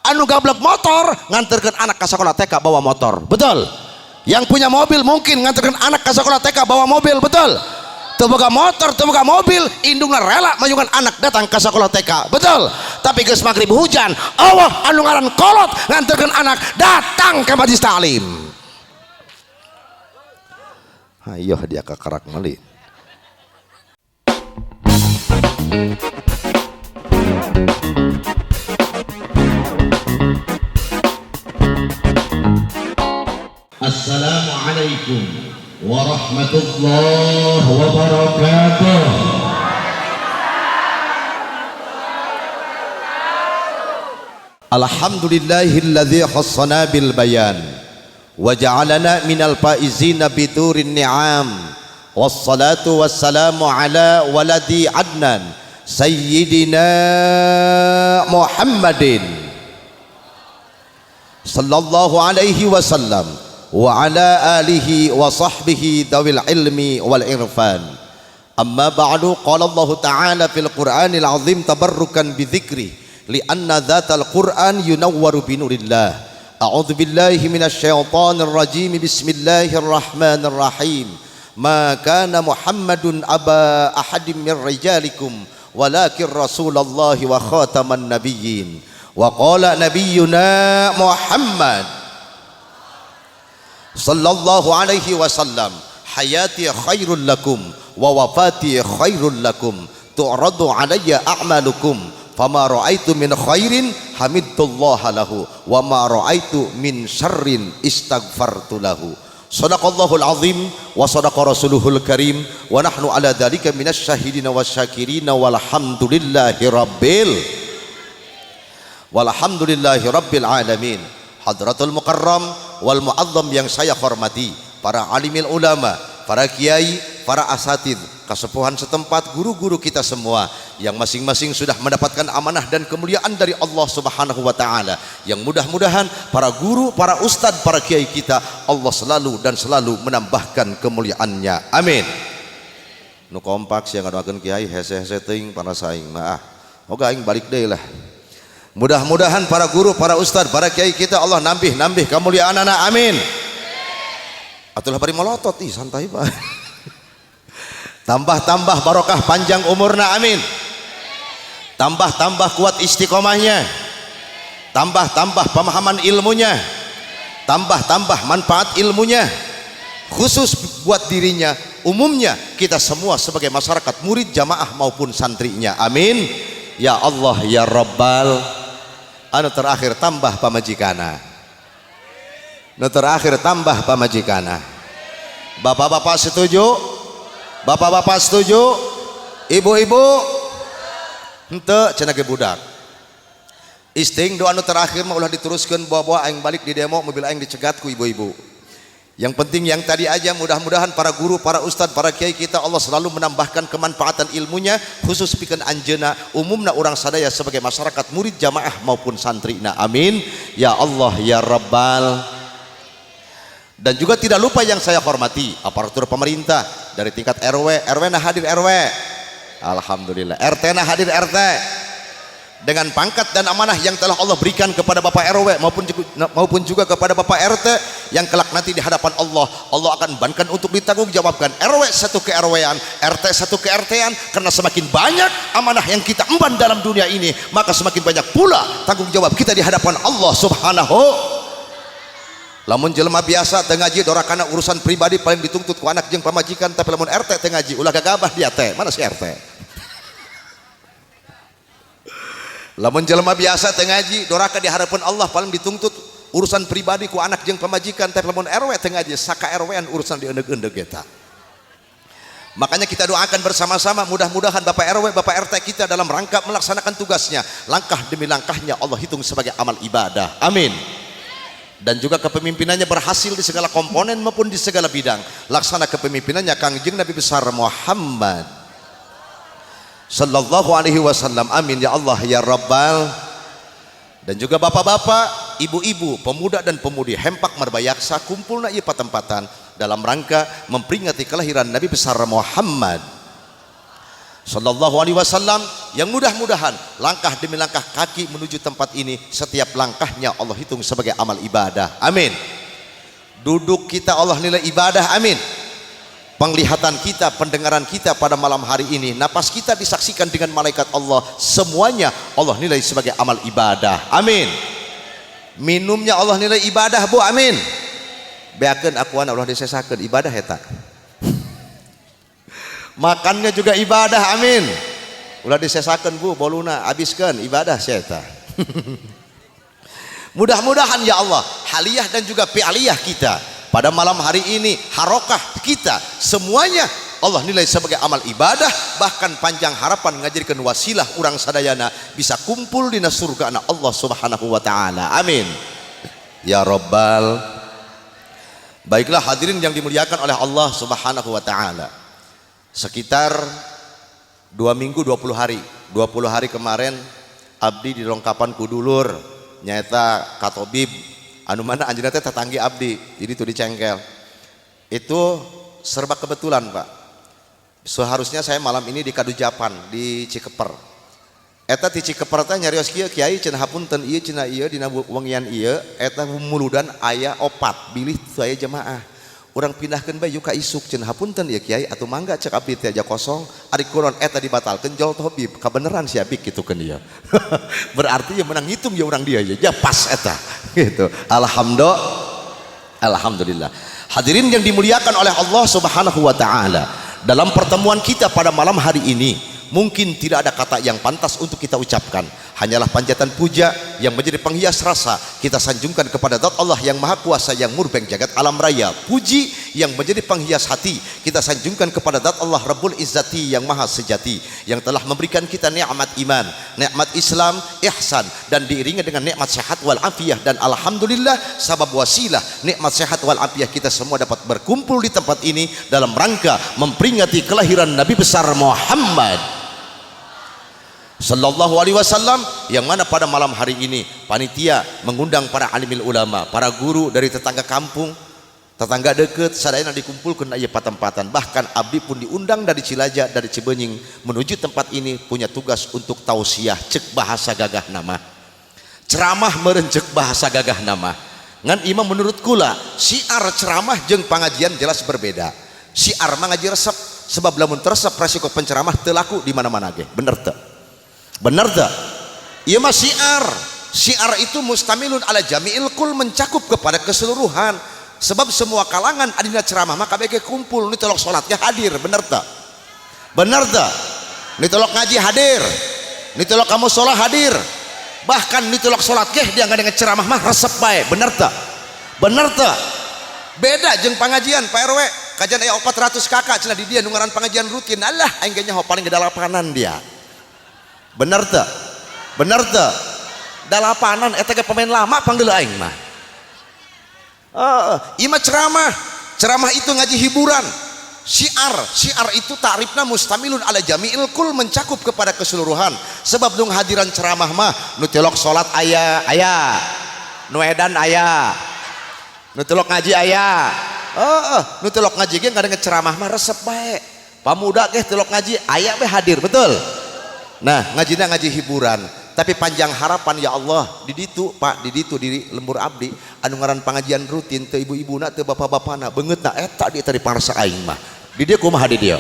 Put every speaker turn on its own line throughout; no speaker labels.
anu gablek motor nganterkeun anak ke sekolah TK bawa motor, betul? Yang punya mobil mungkin nganterkeun anak ke sekolah TK bawa mobil, betul? Teu boga motor, teu boga mobil, indungna rela mayungan anak datang ke sekolah TK, betul? Tapi geus magrib hujan, Allah anu ngaran kolot nganterkeun anak datang ke majelis taklim. Ayo dia ke kerak meuli.
Assalamualaikum warahmatullahi wabarakatuh.
Alhamdulillahilladzi khassana bil bayan wa ja'alana minal faizina biturin ni'am. Wassalatu wassalamu ala waladi adnan sayyidina Muhammadin sallallahu alaihi wasallam wa ala alihi wa sahbihi dawil ilmi wal irfan. Amma ba'du, qala Allah ta'ala fil Qur'anil azim tabarrukan bi dzikri li anna dzatal Qur'an yunawwaru bi nurillah. A'udzu billahi minasy syaithanir rajim. Bismillahirrahmanirrahim. Ma kana Muhammadun aba ahadim min rijalikum walakin Rasulullah wa khataman nabiyyin. Wa qala nabiyyuna Muhammad sallallahu alaihi wasallam, hayati khairul lakum wa wafati khairul lakum, tu'radu alayya a'malukum, fama ra'aitu min khairin hamidtullaha lahu, wa ma ra'aitu min syarrin istaghfartu lahu. Shadaqallahul azim wa sadaqa rasuluhul karim wa nahnu ala dzalika minasy syahidina wasyakirina walhamdulillahi rabbil alamin. Hadratul mukarram wal muazzam yang saya hormati, para alimil ulama, para kiai, para asatid, kesepuhan setempat, guru-guru kita semua yang masing-masing sudah mendapatkan amanah dan kemuliaan dari Allah Subhanahu wa taala, yang mudah-mudahan para guru, para ustadz, para kiai kita Allah selalu dan selalu menambahkan kemuliaannya, amin. Nu kompak sia ngadoakeun kiai hese-hese teuing para saing mah oga aing balik deui lah. Mudah-mudahan para guru, para ustadz, para kiai kita Allah nambih kemuliaanana, amin. Atulah bari molotot ih santai Pak. Tambah barokah panjang umurna, amin. Tambah kuat istiqomahnya, tambah pemahaman ilmunya, tambah manfaat ilmunya, khusus buat dirinya, umumnya kita semua sebagai masyarakat, murid jamaah maupun santrinya, amin. Ya Allah ya Rabbal. Anu terakhir tambah pamajikana, anu terakhir tambah pamajikana. Bapak-bapak setuju? Bapak-bapak setuju? Ibu-ibu? Henteu cenah ge budak. Isting doa anu terakhir mah ulah diteruskeun bawa-bawa aing balik di demo mobil aing dicegat ku ibu-ibu. Yang penting yang tadi aja, mudah-mudahan para guru, para ustadz, para kiai kita Allah selalu menambahkan kemanfaatan ilmunya, khusus pikeun anjeuna umumna urang sadaya sebagai masyarakat murid jamaah maupun santrina, amin ya Allah ya Rabbal. Dan juga tidak lupa yang saya hormati aparatur pemerintah dari tingkat RW nah hadir RW, alhamdulillah. RT nah hadir RT, dengan pangkat dan amanah yang telah Allah berikan kepada Bapak RW maupun juga kepada Bapak RT, yang kelak nanti di hadapan Allah akan bankan untuk ditanggung jawabkan. RW satu ke RW-an, RT satu ke RT-an, karena semakin banyak amanah yang kita emban dalam dunia ini, maka semakin banyak pula tanggung jawab kita di hadapan Allah Subhanahu. Lamun jelema biasa teu ngaji dorakana urusan pribadi paling dituntut ku anak jeung pamajikan, tapi lamun RT teu ngaji ulah gagabah dia teh, mana si RT. Lamun jelema biasa teu ngaji doraka di hadapan Allah paling dituntut urusan pribadi ku anak jeung pamajikan, tapi lamun RW teu ngaji saka RW-an urusan dieundeug-eundeug eta. Makanya kita doakan bersama-sama, mudah-mudahan Bapak RW, Bapak RT kita dalam rangka melaksanakan tugasnya, langkah demi langkahnya Allah hitung sebagai amal ibadah, amin. Dan juga kepemimpinannya berhasil di segala komponen maupun di segala bidang. Laksana kepemimpinannya Kangjeng Nabi besar Muhammad sallallahu alaihi wasallam, amin ya Allah ya Rabbal. Dan juga bapak-bapak, ibu-ibu, pemuda dan pemudi hempak marbayaksa kumpulna ieu patempatan dalam rangka memperingati kelahiran Nabi besar Muhammad sallallahu alaihi wasallam. yang mudah-mudahan langkah demi langkah kaki menuju tempat ini, setiap langkahnya Allah hitung sebagai amal ibadah. Amin. Duduk kita Allah nilai ibadah. Amin. Penglihatan kita, pendengaran kita pada malam hari ini, napas kita disaksikan dengan malaikat Allah, semuanya Allah nilai sebagai amal ibadah. Amin. Minumnya Allah nilai ibadah, Bu. Amin. Beakeun akuan Allah disesakeun ibadah eta. Makannya juga ibadah. Amin. Ulah disesakeun, Bu, boluna habiskeun ibadah eta. Mudah-mudahan ya Allah, haliyah dan juga fi'aliyah kita pada malam hari ini, harokah kita, semuanya Allah nilai sebagai amal ibadah. Bahkan panjang harapan ngajirkan wasilah urang sadayana bisa kumpul di surga anak Allah subhanahu wa ta'ala. Amin ya Rabbal. Baiklah hadirin yang dimuliakan oleh Allah subhanahu wa ta'ala, sekitar 2 minggu 20 hari 20 hari kemarin abdi dilengkapan kudulur nyata katobib anu mana anjeunna teh tetanggi abdi, jadi itu dicengkel. Itu serba kebetulan, Pak. Seharusnya saya malam ini di Kadujapan di Cikeper. Eta di Cikeper teh nyarios kieu kiai cenah hapunten ieu cenah ieu dina wengian ieu eta muludan aya 4 bilih saya jemaah. Urang pindahkeun bae ka isuk cenah hapunten ieu kiai atuh mangga cek abdi teh aja kosong ari kulon eta dibatalkeun jol tobib kabeneran si abdi kitukeun ieu. Berarti ya menang ngitung ya urang dia ya pas eta gitu. Alhamdulillah. Hadirin yang dimuliakan oleh Allah subhanahu wa ta'ala, dalam pertemuan kita pada malam hari ini mungkin tidak ada kata yang pantas untuk kita ucapkan, hanyalah panjatan puja yang menjadi penghias rasa kita sanjungkan kepada Zat Allah yang Maha Kuasa yang murbeng jagat alam raya. Puji yang menjadi penghias hati kita sanjungkan kepada Zat Allah Rabbul Izzati yang Maha Sejati, yang telah memberikan kita nikmat iman, nikmat Islam, ihsan, dan diiringi dengan nikmat sehat wal afiyah. Dan alhamdulillah sabab wasilah nikmat sehat wal afiyah kita semua dapat berkumpul di tempat ini dalam rangka memperingati kelahiran Nabi besar Muhammad Sallallahu alaihi wasallam, yang mana pada malam hari ini panitia mengundang para alimil ulama, para guru dari tetangga kampung, tetangga deket, sadayana dikumpulkan aya patempatan. Bahkan abdi pun diundang dari Cilaja, dari Cibenying menuju tempat ini punya tugas untuk tausiah cek bahasa gagah nama, ceramah merencek bahasa gagah nama. Ngan imam menurut kula siar ceramah jeung pengajian jelas berbeda. Siar mah ngaji resep, sebab lamun teresep resiko penceramah teu laku di mana-mana ge. Bener teu? Benar tak? Iya mah syiar. Syiar itu mustamilun ala jami'il kul, mencakup kepada keseluruhan. Sebab semua kalangan adina ceramah maka kabeh kumpul. Ini tolok salatnya hadir, benar tak? Benar tak? Ini tolok ngaji hadir. Ini tolok kamu sholat hadir. Bahkan ini tolok salat ge dia enggak dengan ceramah mah resep bae, benar tak? Benar tak? Beda jeung pengajian Pak RW. Kajian aya 400 kakak cenah di dia nu ngaran pengajian rutin. Alah aing ge nyaho paling gedalapanan dia. Bener tak? Bener tak? Dalapanan eta ge pemain lama panggil aing mah. Ima ceramah. Ceramah itu ngaji hiburan. Syiar itu ta'rifna mustamilun ala jami'il kul, mencakup kepada keseluruhan. Sebab nu hadiran ceramah mah nu telok salat aya, nu edan aya, nu telok ngaji aya. Nu telok ngaji ge ngadengeun ceramah mah resep bae. Pamuda ge telok ngaji aya bae hadir, betul? Nah, ngajina ngaji hiburan, tapi panjang harapan ya Allah di ditu Pak, di ditu di lembur abdi anu ngaran pengajian rutin teu ibu-ibuna teu bapak-bapana beungeutna eta di tadi parsa aing mah. Di dieu kumaha di dieu?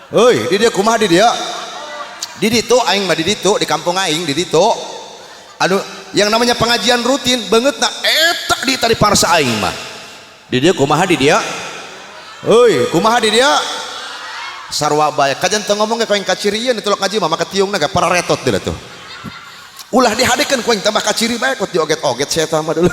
Euy, di dieu kumaha di dieu? Di ditu aing mah di ditu di kampung aing di ditu. Anu yang namanya pengajian rutin beungeutna eta di tadi parsa aing mah. Di dieu kumaha di dieu? Euy, kumaha di dieu? Sarwa bae kajian teu ngomong ke koeng kacirieun itu ngaji mah maka tiungna ge para retot deui tuh. Ulah dihadekeun koeng tambah kaciri bae kok dioget-oget saya mah dulu.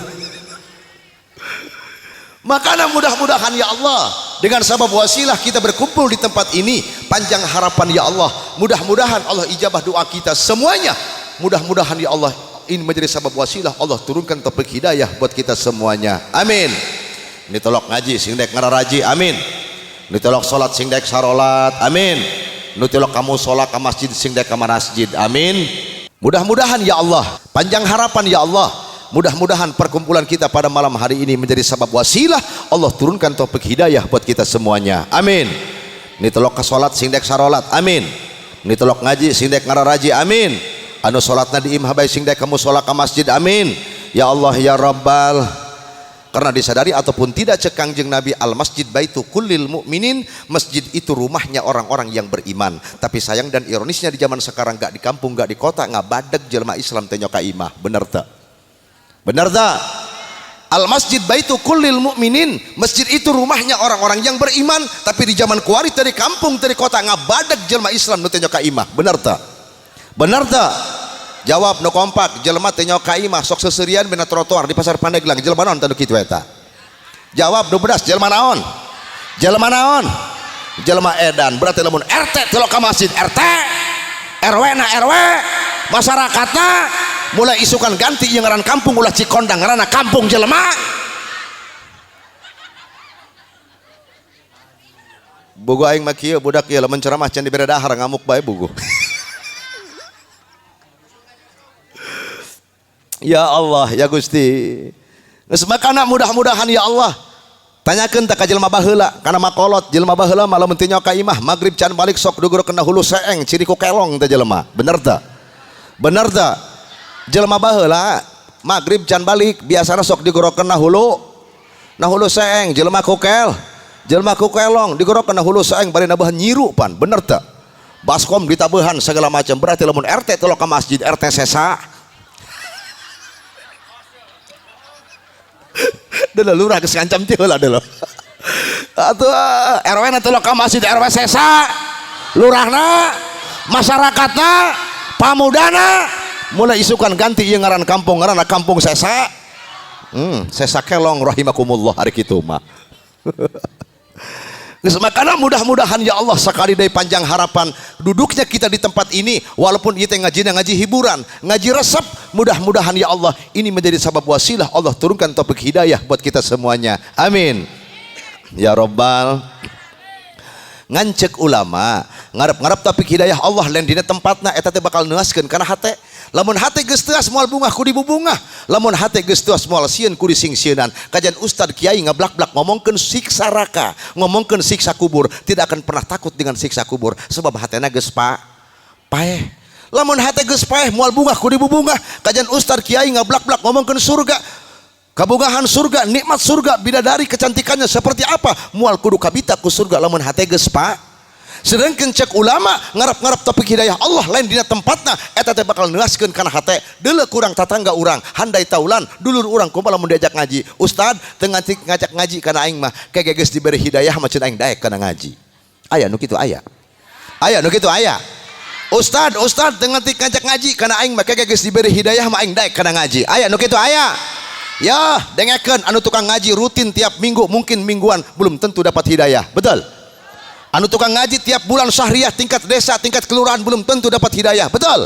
Makanya mudah-mudahan ya Allah dengan sabab wasilah kita berkumpul di tempat ini, panjang harapan ya Allah, mudah-mudahan Allah ijabah doa kita semuanya. Mudah-mudahan ya Allah ini menjadi sabab wasilah Allah turunkan taufik hidayah buat kita semuanya. Amin. Ini tolok ngaji sing dek ngararaji, amin. Nutolok salat sing dek sarolat, amin. Nutolok kamu salat ke masjid sing dek ke masjid, amin. Mudah-mudahan ya Allah, panjang harapan ya Allah, mudah-mudahan perkumpulan kita pada malam hari ini menjadi sabab wasilah Allah turunkan taufik hidayah buat kita semuanya, amin. Nutolok ke salat sing dek sarolat, amin. nitolok ngaji sing dek ngararaji amin, anu salatna di imah bae sing dek kamu salat ka masjid amin. Ya Allah ya Rabbal, karena disadari ataupun tidak cek Kangjeng Nabi, al masjid baitu kullil mukminin, masjid itu rumahnya orang-orang yang beriman. Tapi sayang dan ironisnya di zaman sekarang gak di kampung gak di kota ngabadeg jelema Islam teh nyoka imah. Bener tak? Bener tak? Al masjid baitu kullil mukminin, masjid itu rumahnya orang-orang yang beriman. Tapi di zaman kuari dari kampung dari kota ngabadeg jelema Islam nu teh nyoka imah. Bener tak? Bener tak? Jawab no kompak, jelema teh nyoka imah sok seserian bena trotoar di pasar Pandeglang, jelema naon tanu kitu eta? Jawab nu bedas, jelema naon? Jelema naon? Jelema edan. Berarti lamun RT teu ka masjid, RT RW na RW masyarakatna mulai isukan ganti ieu ngaran kampung ulah Cikondang ngaranna kampung jelema. Bogo aing mah kieu budak ieu lamun ceramah can dibere dahar ngamuk bae bogo. Ya Allah ya Gusti, geus makana mudah-mudahan ya Allah tanyakeun teh ka jelema baheula kana makolot jelema baheula malah mun teu nyoka imah magrib can balik sok duguro kena hulu seeng ciri ku kelong teh jelema. Bener teh? Bener teh? Jelema baheula magrib can balik biasana sok digoro kena hulu seeng, jelema ku kelong digoro kena hulu seeng bari nabahan nyiru pan. Bener teh? Baskom ditabehan segala macam. Berarti lamun RT teu ka masjid RT sesa. Dulu lurah geus ngancam teh heula dulu. Atuh RW na teu ka masjid RW sesa. Lurahna, masyarakatna, pamudana mulai isukan ganti ieu ngaran kampung ngaranna kampung sesa. Sesa kelong rahimakumullah hari kitu mah. Geus makana mudah-mudahan ya Allah sakali deui panjang harapan duduknya kita di tempat ini walaupun ieu teh ngajina ngaji hiburan, ngaji resep, mudah-mudahan ya Allah ini menjadi sabab wasilah Allah turunkan taufik hidayah buat kita semuanya. Amin. Ya Rabbal. Ngancek ulama ngarep-ngarep taufik hidayah Allah lain dina tempatna eta teh bakal neuskeun kana hate. Lamun hate geus teu moal bungah ku dibubungah, lamun hate geus teu moal sieun ku dising-sieunnan. Kajian ustad kiai ngablak-blak ngomongkeun siksa neraka, ngomongkeun siksa kubur, tidak akan pernah takut dengan siksa kubur sebab hatena geus paeh. Lamun hate geus paeh moal bungah ku dibubungah, kajian ustad kiai ngablak-blak ngomongkeun surga, kabungahan surga, nikmat surga, bidadari kecantikannya seperti apa, moal kudu kabita ku surga lamun hate geus sedangkan cek ulama ngarap-ngarap topik hidayah Allah lain dina tempatna eta teh bakal neuskeun kana hate deuleu kurang tatangga urang handai taulan dulur urang kumaha lamun diajak ngaji ustad teu ngajak ngaji kana aing mah kege geus diberi hidayah mah ceun aing daek kana ngaji aya nu kitu aya nu kitu aya ustad teu ngajak ngaji kana aing mah kege geus diberi hidayah mah aing daek kana ngaji aya nu kitu aya ya dengekeun anu tukang ngaji rutin tiap minggu mungkin mingguan belum tentu dapat hidayah betul. Anu tukang ngaji tiap bulan syahriah tingkat desa tingkat kelurahan belum tentu dapat hidayah betul.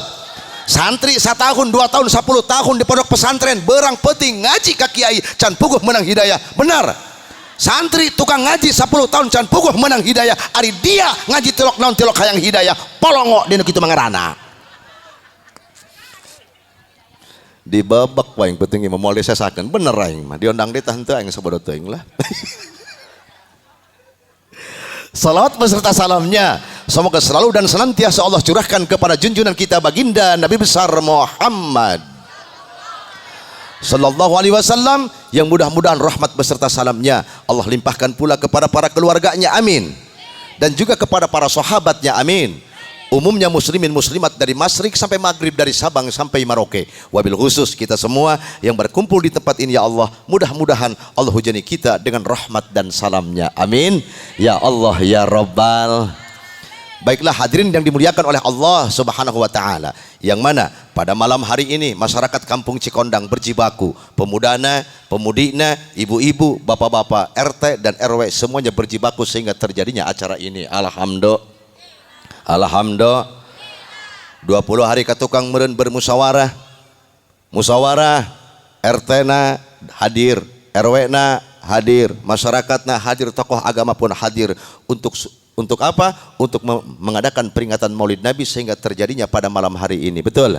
Santri 1 tahun 2 tahun 10 tahun di pondok pesantren berang penting ngaji ka kiai can puguh menang hidayah benar. Santri tukang ngaji 10 tahun can puguh menang hidayah ari dia ngaji tilok naon tilok hayang hidayah polongo dina kitu mangarana dibebek wae penting mah moal disesakeun bener aing mah diondang deui tah henteu aing sabodo teuing lah. Salawat beserta salamnya semoga selalu dan senantiasa Allah curahkan kepada junjungan kita baginda Nabi besar Muhammad sallallahu alaihi wasallam yang mudah-mudahan rahmat beserta salamnya Allah limpahkan pula kepada para keluarganya amin dan juga kepada para sahabatnya amin. Umumnya muslimin muslimat dari Masyrik sampai Maghrib, dari Sabang sampai Merauke, wabil khusus kita semua yang berkumpul di tempat ini ya Allah, mudah-mudahan Allah hujani kita dengan rahmat dan salamnya amin ya Allah ya Rabbal. Baiklah hadirin yang dimuliakan oleh Allah subhanahu wa ta'ala, yang mana pada malam hari ini masyarakat kampung Cikondang berjibaku, pemudana, pemudina, ibu-ibu, bapak-bapak, RT dan RW semuanya berjibaku sehingga terjadinya acara ini. Alhamdulillah 20 hari ka tukang meureun bermusyawarah RT na hadir, RW na hadir, masyarakat na hadir, tokoh agama pun hadir untuk apa? Untuk mengadakan peringatan Maulid Nabi sehingga terjadinya pada malam hari ini. Betul?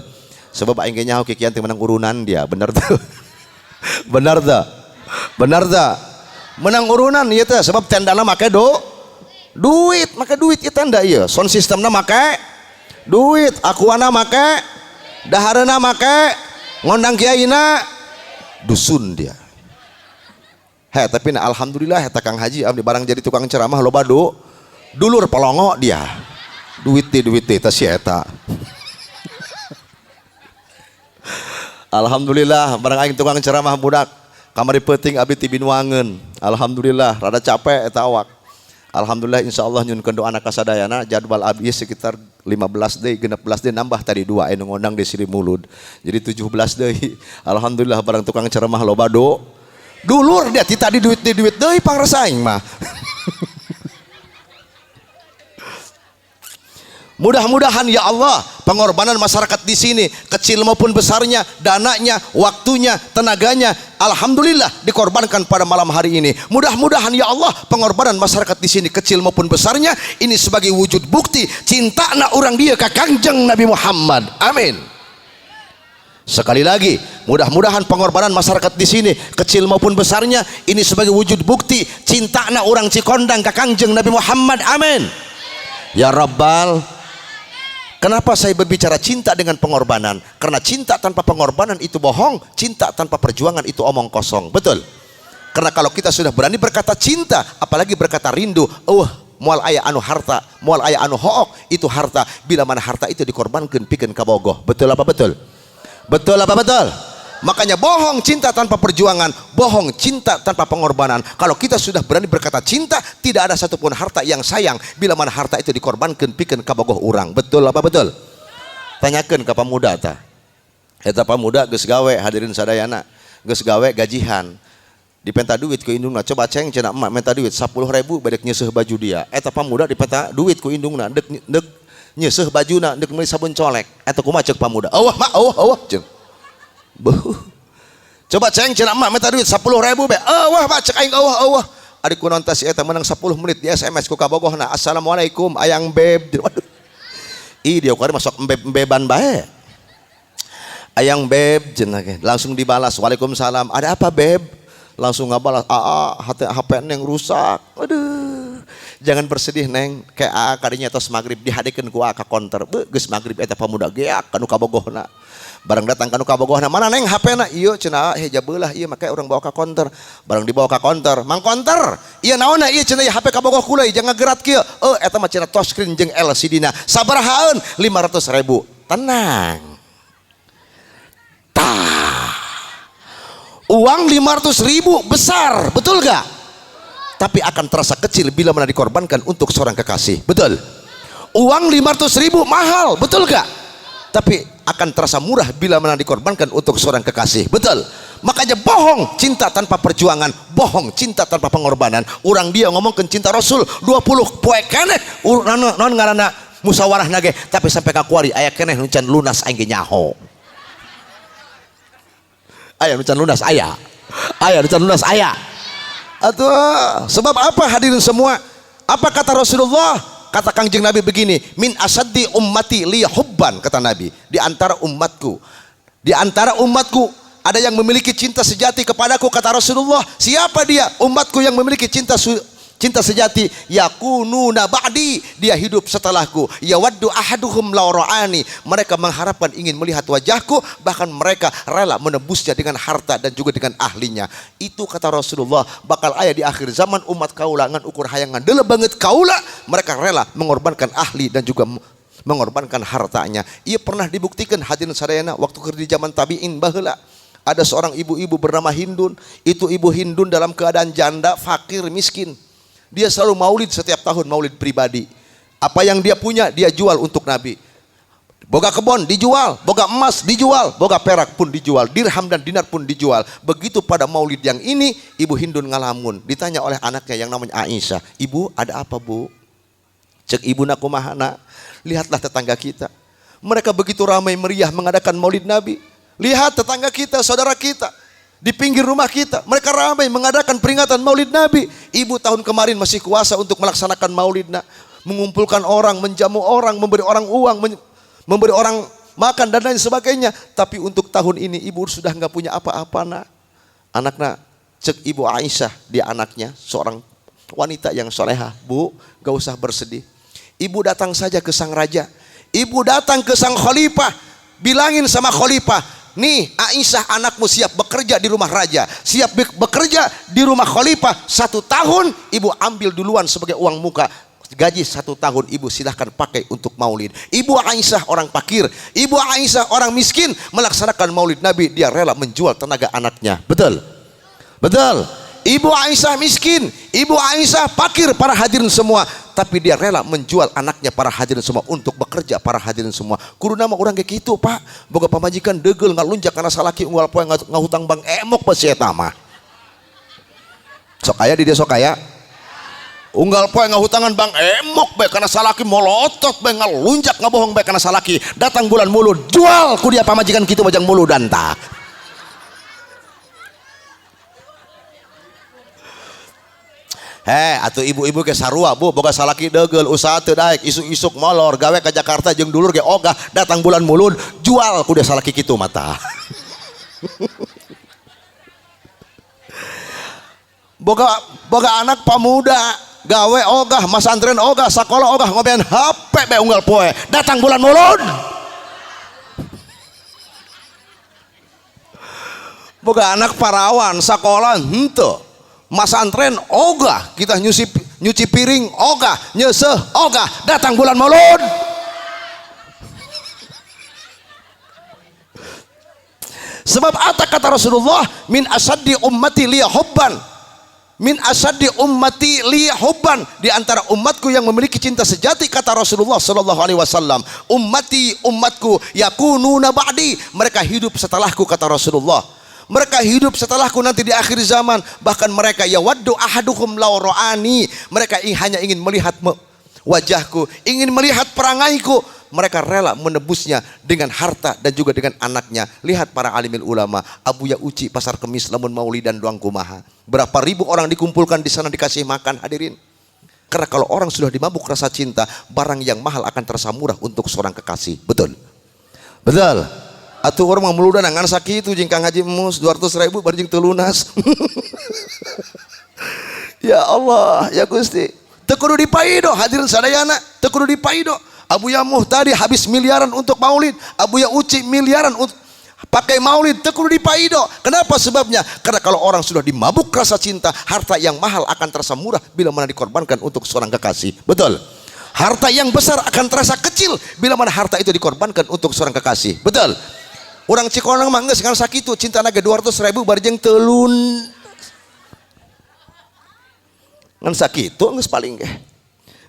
Sebab aing ge nyaho kikian teh menang urunan dia. Benar tuh. Benar tuh. Menang urunan ieu teh sebab tendana make duit, make duit ieu tenda ieu. Sound systemna make duit. Akuana make, dahareuna make, ngondang kiaina, dusun dia. Tapi alhamdulillah eta Kang Haji abdi barang jadi tukang ceramah loba dulur pelongo dia. Duit teh si eta. Alhamdulillah barang aing tukang ceramah budak kamari peuting abdi ti Binuangeun. Alhamdulillah rada capek eta awak. Alhamdulillah insyaallah nyunkeun doana ka sadayana jadwal abdi sekitar 15 deui 16 deui nambah tadi 2 anu ngondang di Sri Mulud. Jadi 17 deui. Alhamdulillah barang tukang ceramah loba dulur dia ti tadi duit deui pangrasa aing mah. Mudah-mudahan ya Allah pengorbanan masyarakat di sini kecil maupun besarnya, dananya, waktunya, tenaganya, alhamdulillah dikorbankan pada malam hari ini. Mudah-mudahan ya Allah pengorbanan masyarakat di sini kecil maupun besarnya ini sebagai wujud bukti cinta na orang dia ka Kangjeng Nabi Muhammad. Amin. Sekali lagi, mudah-mudahan pengorbanan masyarakat di sini kecil maupun besarnya ini sebagai wujud bukti cinta na orang Cikondang ka Kangjeng Nabi Muhammad. Amin. Ya Rabbal, kenapa saya berbicara cinta dengan pengorbanan? Karena cinta tanpa pengorbanan itu bohong, cinta tanpa perjuangan itu omong kosong. Betul? Karena kalau kita sudah berani berkata cinta, apalagi berkata rindu, moal aya anu harta, moal aya anu hook, itu harta. Bila mana harta itu dikorbankan pikeun ka bogoh. Betul apa betul? Betul apa betul? Makanya bohong cinta tanpa perjuangan, bohong cinta tanpa pengorbanan. Kalau kita sudah berani berkata cinta, tidak ada satupun harta yang sayang bila mana harta itu dikorbankan pikeun ka bogoh urang. Betul apa betul? Tanyakeun ka pamuda tah. Eta pamuda geus gawe hadirin sadayana, geus gawe gajihan. Dipenta duit ku indungna, coba ceng cenah emak minta duit 10.000 bedek nyeuseh baju dia. Eta pamuda dipenta duit ku indungna, dek nyeuseh bajuna, dek meuli sabun colek. Eta kumaha ceuk pamuda? Eueuh mak, eueuh ceuk. Coba ceng cenah emak minta duit 10.000 be. Eueuh mak cek aing eueuh. Adik kunaon tah si eta menang 10 menit di SMS ku kabogohna. Assalamualaikum ayang beb. Waduh. Ih dia kari masuk embeban bae. Ayang beb cenah ge. Langsung dibalas waalaikumsalam. Ada apa beb? Langsung ngabalas HP neng rusak. Aduh. Jangan bersedih neng. Kayak kadinya tos magrib dihadekeun ku ka konter. Geus magrib eta pamuda geak kanu kabogohna. Barang datang kanu kabogohna, mana neng HP-na? Ieu cenah heja beulah ieu make urang bawa ka konter. Barang dibawa ka konter, mang konter. Ieu naonna ieu cenah HP kabogoh kula jangan gerak kieu. Eta mah cenah touchscreen jeung LCD-na. Sabarahaeun? 500.000. Tenang. Uang 500.000 besar, betul gak? Tapi akan terasa kecil bila mana dikorbankan untuk seorang kekasih. Betul? Uang 500.000 mahal, betul gak? Tapi akan terasa murah bila mana dikorbankan untuk seorang kekasih. Betul? Makanya bohong cinta tanpa perjuangan, bohong cinta tanpa pengorbanan. Orang dia ngomongkan cinta Rasul 20 poe keneh non ngaranna musyawarah nage, tapi sampai ka kuari aya keneh nu can lunas aing ge nyaho. Aya nu can lunas aya. Aya nu can lunas aya. Atuh, sebab apa hadirin semua? Apa kata Rasulullah? Kata Kangjeng Nabi begini, min asaddi ummati li hubban, kata Nabi, di antara umatku ada yang memiliki cinta sejati kepadaku, kata Rasulullah. Siapa dia? Umatku yang memiliki cinta sejati. Yakununa ba'di, dia hidup setelahku. Yawaddu ahaduhum law ra'ani, mereka mengharapkan ingin melihat wajahku, bahkan mereka rela menebusnya dengan harta dan juga dengan ahlinya. Itu kata Rasulullah bakal aya di akhir zaman umat kaula ngan ukur hayangan deuleu banget kaula, mereka rela mengorbankan ahli dan juga mengorbankan hartanya. Ia pernah dibuktikan hadirin sadayana waktu di zaman tabi'in baheula. Ada seorang ibu-ibu bernama Hindun. Itu ibu Hindun dalam keadaan janda, fakir, miskin. Dia selalu maulid setiap tahun, maulid pribadi. Apa yang dia punya, dia jual untuk Nabi. Boga kebon dijual, boga emas dijual, boga perak pun dijual, dirham dan dinar pun dijual. Begitu pada maulid yang ini, ibu Hindun ngalamun. Ditanya oleh anaknya yang namanya Aisyah, ibu ada apa bu? Cek ibu nak kumahana. Lihatlah tetangga kita. Mereka begitu ramai meriah mengadakan maulid Nabi. Lihat tetangga kita, saudara kita. Di pinggir rumah kita, mereka ramai mengadakan peringatan maulid Nabi. Ibu tahun kemarin masih kuasa untuk melaksanakan maulidna, mengumpulkan orang, menjamu orang, memberi orang uang, memberi orang makan dan lain sebagainya. Tapi untuk tahun ini ibu sudah nggak punya apa-apa nak. Anaknya cek ibu Aisyah, dia anaknya seorang wanita yang solehah. Bu, gak usah bersedih. Ibu datang saja ke sang raja. Ibu datang ke sang khalifah, bilangin sama khalifah, nih Aisyah anakmu siap bekerja di rumah raja, siap bekerja di rumah khalifah 1 tahun, ibu ambil duluan sebagai uang muka. Gaji 1 tahun ibu silahkan pakai untuk maulid. Ibu Aisyah orang fakir, ibu Aisyah orang miskin, melaksanakan maulid Nabi, dia rela menjual tenaga anaknya. Betul? Betul. Ibu Aisyah miskin, ibu Aisyah fakir para hadirin semua, tapi dia rela menjual anaknya para hadirin semua untuk bekerja para hadirin semua. Kudu nama orang kayak gitu pak, boga pamajikan degel ngalunjak karena salaki unggal poe ngahutang bang emok pas eta mah. Sok aya di dia sok aya. Unggal poe ngahutangan bang emok bae karena salaki molotot bae ngalunjak ngabohong bae karena salaki. Datang bulan mulud jual ku dia pamajikan kitu bajang muludan ta. Atuh ibu-ibu ke sarua bu boga salaki degel usaha teu daek isuk-isuk molor gawe ke Jakarta jeung dulur ge ogah datang bulan mulud jual ku dia salaki kitu mata. boga anak pamuda gawe ogah masantren ogah sakola ogah ngobean HP be unggal poe datang bulan mulud boga anak parawan sakola henteu masantren ogah kita nyuci piring ogah nyeseh ogah datang bulan mulud. Sebab kata Rasulullah min asaddi ummati liya hubban, min asaddi ummati liya hubban, di antara umatku yang memiliki cinta sejati kata Rasulullah sallallahu alaihi wasallam, umatku yakununa ba'di, mereka hidup setelahku kata Rasulullah, mereka hidup setelahku nanti di akhir zaman. Bahkan mereka yawaddu ahaduhum law ra'ani, mereka hanya ingin melihat wajahku, ingin melihat perangaiku, mereka rela menebusnya dengan harta dan juga dengan anaknya. Lihat para alimil ulama, Abuya Uci pasar Kemis lamun maulidan doang kumaha, berapa ribu orang dikumpulkan di sana dikasih makan hadirin. Karena kalau orang sudah dimabuk rasa cinta, barang yang mahal akan terasa murah untuk seorang kekasih. Betul? Betul? Atuh orang muludan ngan sakitu jeung Kang Haji Mus 200.000 bari jeung teu lunas. Ya Allah, ya Gusti. Teu kudu dipaido hadirin sadayana, teu kudu dipaido. Abuya Muh tadi habis miliaran untuk maulid, Abuya Uci miliaran untuk pakai maulid, teu kudu dipaido. Kenapa sebabnya? Karena kalau orang sudah dimabuk rasa cinta, harta yang mahal akan terasa murah bila mana dikorbankan untuk seorang kekasih. Betul? Harta yang besar akan terasa kecil bila mana harta itu dikorbankan untuk seorang kekasih. Betul? Orang Cikoneng mah geus ngan sakitu cinta naga 200.000 bari jeung teu lunas. Ngan sakitu geus paling ge.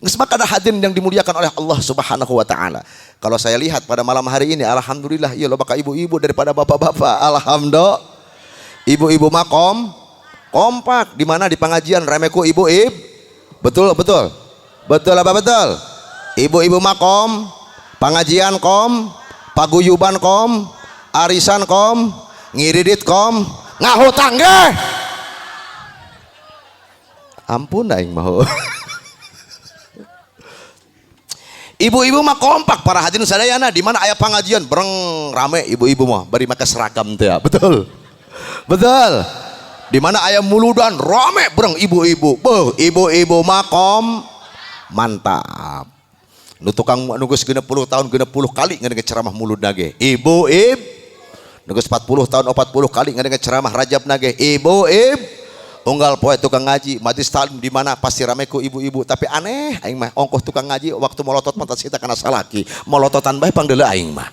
Geus maka ada hadirin yang dimuliakan oleh Allah Subhanahu wa taala. Kalau saya lihat pada malam hari ini alhamdulillah ya loba ka ibu-ibu daripada bapak-bapak. Alhamdulillah. Ibu-ibu makom kompak di mana di pengajian rameku ibu-ibu. Betul betul. Betul apa betul? Ibu-ibu makom, pengajian kom, paguyuban kom, arisan kom, ngiridit kom, ngahutang ge. Ampun aing mah. Ibu-ibu mah kompak para hadirin sadayana, di mana aya pengajian bereng rame ibu-ibu mah bari make seragam teh ya. Betul. Betul. Di mana aya muludan rame bereng ibu-ibu. Beuh, ibu-ibu mah mantap. Nu tukang nu geus 60 tahun 60 kali ngadenge ceramah muludna ge. Ibu-ibu nu geus 40 tahun 40 kali ngadenge ceramah rajabna ge. Ibu-ibu unggal poe tukang ngaji majlis taklim di mana pasti rame ku ibu-ibu, tapi aneh aing mah ongkoh tukang ngaji waktu molotot mah kita kana salaki molototan bae pangdeuleu aing mah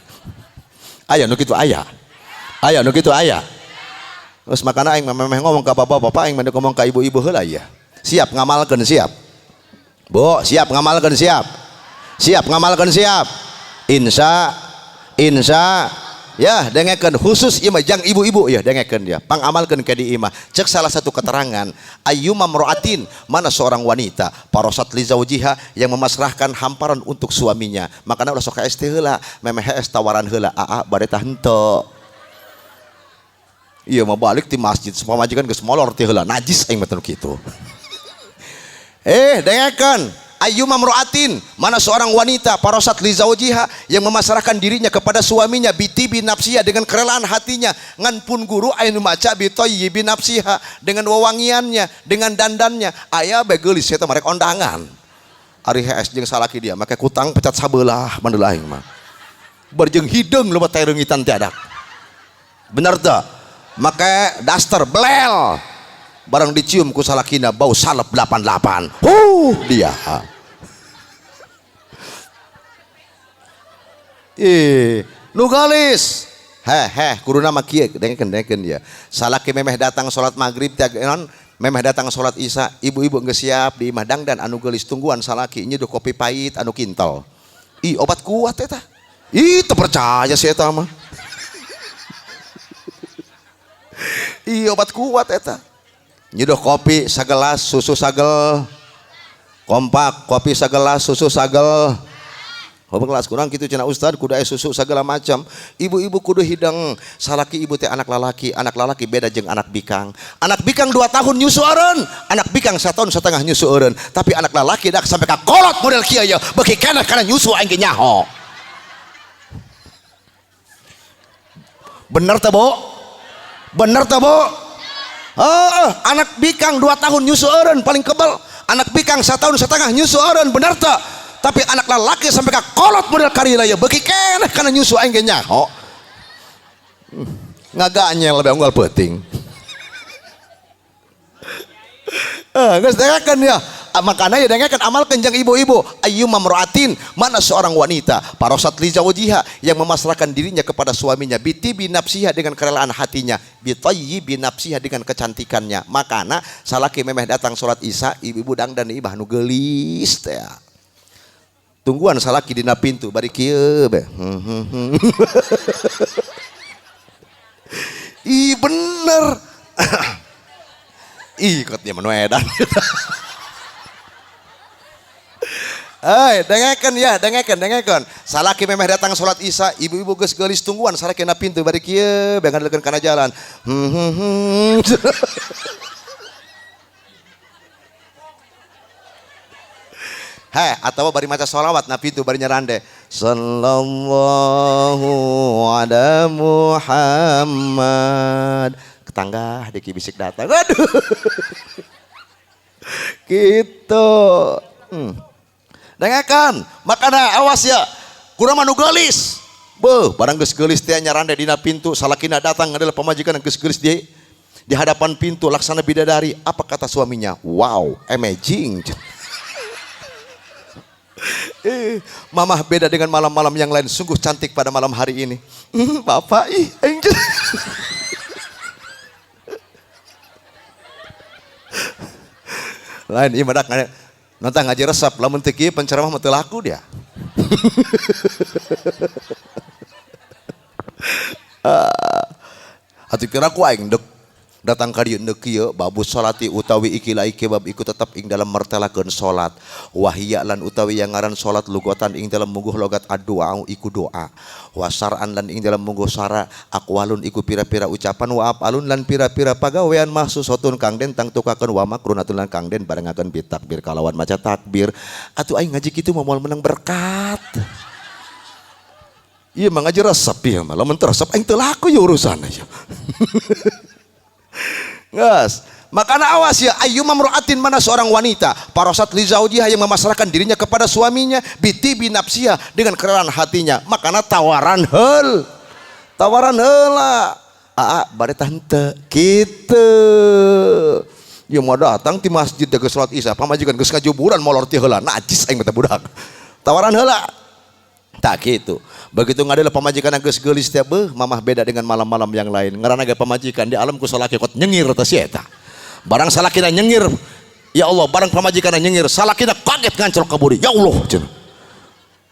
aya nu kitu aya nu kitu aya. Terus makana aing mah memeh ngomong ka bapak-bapak aing mah ngomong ka ibu-ibu heula ya, siap ngamalkeun siap bu, siap ngamalkeun siap ngamalkeun siap, insya ya dengekeun khusus ieu mah jang ibu-ibu ya dengekeun dia pangamalkeun ka di imah. Cek salah satu keterangan ayyuma mra'atin, mana seorang wanita parosat li zaujiha yang memasrahkan hamparan untuk suaminya, makanya ulah sok ST heula memeh es tawaran heula aa bade tah henteu. Ieu mah balik ti masjid supamajikan geus molor ti heula najis aing mah teu kitu. Dengekeun ayyuma mru'atin, mana seorang wanita parosat li zaujiha yang memasrahkan dirinya kepada suaminya bitibi nafsiha, dengan kerelaan hatinya, ngan pun guru anu maca bitayyibi nafsiha, dengan wewangiannya, dengan dandannya aya bae geulis eta marek ondangan. Ari HS jeung salaki dia make kutang pecat sabelah mandelah aing mah. Berjeng hidung loba teh reungitan tiadak. Bener teu? Make daster belel. Barang dicium ku salakina bau salep 88. Dia. Nu galis. Kuruna mah kieu dengekeun dia. Salaki memeh datang salat maghrib teh naon? Memeh datang salat isya, ibu-ibu geus siap di imah dangdan anu geulis tungguan salaki nyeduh kopi pahit anu kintal. Obat kuat eta. Teu percaya si eta mah. Obat kuat eta. Nyeduh kopi sagelas, susu sagel. Kompak, kopi sagelas, susu sagel. Kelas kurang gitu cenah ustad kudu aya susu segala macam. Ibu-ibu kudu hidang. Salaki ibu teh anak lalaki beda jeung anak bikang. Anak bikang 2 tahun nyusu eureun, anak bikang 1 tahun setengah nyusu eureun. Tapi anak lalaki dak sampai ka kolot model kieu ya, beuki keneh kana nyusu aing ge nyaho. Bener teh, Bo? Bener teh, Bo? Anak bikang 2 tahun nyusu eureun paling kebal. Anak bikang 1 tahun setengah nyusu eureun, bener teh? Tapi anak lelaki sampai ka kolot model karila ya beuki keneh kana nyusu aing ge nyaho. Ngaganyel lebih unggal peuting. Geus dengekeun ya. Makana ya dengekeun amalkeun jeung ibu-ibu. Ayyuma mar'atin, mana seorang wanita parosat li zawjiha yang memasrahkan dirinya kepada suaminya bi nafsiha dengan kerelaan hatinya, bi nafsiha dengan kecantikannya. Makana salaki memeh datang salat isya, ibu-ibu dangdan ibah nu geulis teh. Tungguan salaki dina pintu bari kieu be. Bener. Ikutnya menu edan. Dengekeun. Salaki memeh datang salat isya, ibu-ibu geus geulis tungguan salaki dina pintu bari kieu be ngadeukeun kana jalan. Atau bari maca sholawat na pintu bari nyarande sallallahu ala Muhammad ketangga deki bisik datang. Aduh. Gitu. Dengekeun, makana awas ya. Kurang mah nu geulis. Barang geus geulis teh nyarande dina pintu salakina datang adalah pamajikan geus geulis di hadapan pintu laksana bidadari. Apa kata suaminya? Wow, amazing. Mamah beda dengan malam-malam yang lain, sungguh cantik pada malam hari ini. Bapak angel. Lain ieu badak nonton ngaji resep lamun teu kieu penceramah mah teu laku dia. Hati kira ku aing dek datang ka dieu kieu babu salati utawi ikilah ikebab iku tetep ing dalam mertelakeun salat wahia lan utawi yang ngaran salat lugotan ing dalam mungguh logat addu'a iku doa wasar'an lan ing dalam mungguh sara aqwalun iku pira-pira ucapan wa af'alun lan pira-pira pagawean mahsusatun kang den tang tukakeun wa makrunatun lan kang den barengakeun bitakbir kalawan maca takbir atuh aing ngaji kitu moal menang berkat. Ieu mah ngaji resep ieu mah lamun teu resep aing teu laku ya urusanna ya. Nges, makanya awas ya ayyuma mru'atin mana seorang wanita parosat li zaujiha yang memasrahkan dirinya kepada suaminya bi nafsiha dengan kerelaan hatinya makanya tawaran heula bari tante kitu ieu mah datang ti masjid geus salat isya pamajikan geus kajuburan molor ti heula najis aing mah budak tawaran heula tak gitu. Begitu ngadela pamajikan geus geulis teh mamah beda dengan malam-malam yang lain. Ngaranna ge pamajikan di alam ku salaki kot nyengir teh si eta. Barang salakina nyengir, ya Allah, barang pamajikan nyengir, salakina kaget ngancrok ka budi. Ya Allah, cenah.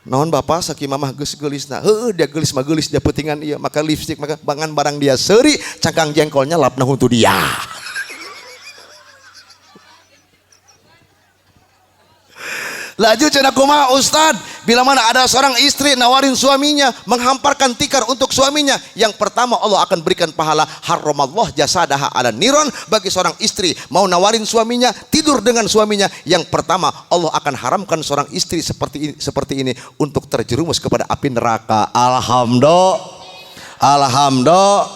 Naon bapak saki mamah geus geulisna? Heueuh dia geulis mah geulis dia peutingan ieu, maka lipstik maka bangan barang dia seuri, cangkang jengkolnya lapna huntu dia. Laju cenah kumaha Ustad, bila mana ada seorang istri nawarin suaminya, menghamparkan tikar untuk suaminya, yang pertama Allah akan berikan pahala haramallah jasadaha ala niron. Bagi seorang istri mau nawarin suaminya tidur dengan suaminya, yang pertama Allah akan haramkan seorang istri seperti ini untuk terjerumus kepada api neraka. Alhamdulillah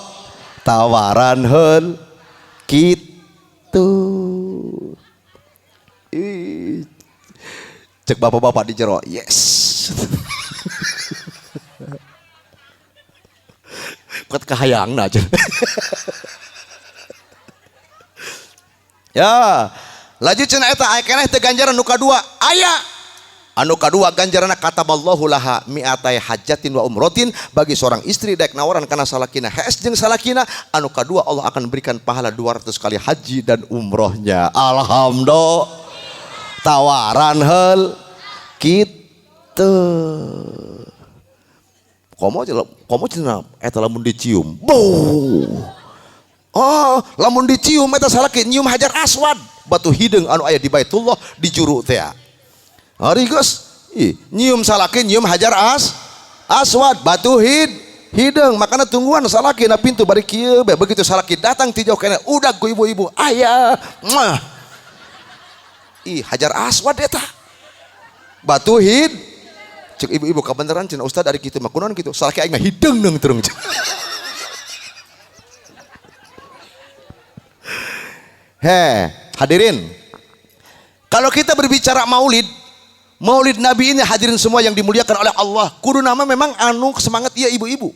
tawaran heul kitu. Cek bapak-bapak di jero, yes. Kuat kahayang aja. Ya, laju cenah eta aya keneh teu ganjaran nu kadua aya. Anu kadua ganjaranna kataballahu laha mi'atai hajatin wa umrotin, bagi seorang istri daek nawaran kana salakina hees jeung salakina, anu kadua Allah akan berikan pahala 200 kali haji dan umrohnya. Alhamdulillah. Tawaran heul kitu. Komo cenah eta lamun dicium. Bow. Oh, lamun dicium eta salaki nyium hajar aswad, batu hideung anu aya di Baitullah di juru teh. Hari geus, nyium salaki nyium hajar aswad, batu hideung, makana tungguan salaki na pintu bari kieu, begitu salaki datang ti jauh kana udah ku ibu-ibu, aya. Hajar aswad eta. Batu cek ibu-ibu kabeneran cenah ustad ari kitu mah kunaon kitu? Salaki aing mah hideung neung terung. Hadirin, kalau kita berbicara maulid Nabi ini hadirin semua yang dimuliakan oleh Allah, kudu nama memang anu semangat iya ibu-ibu.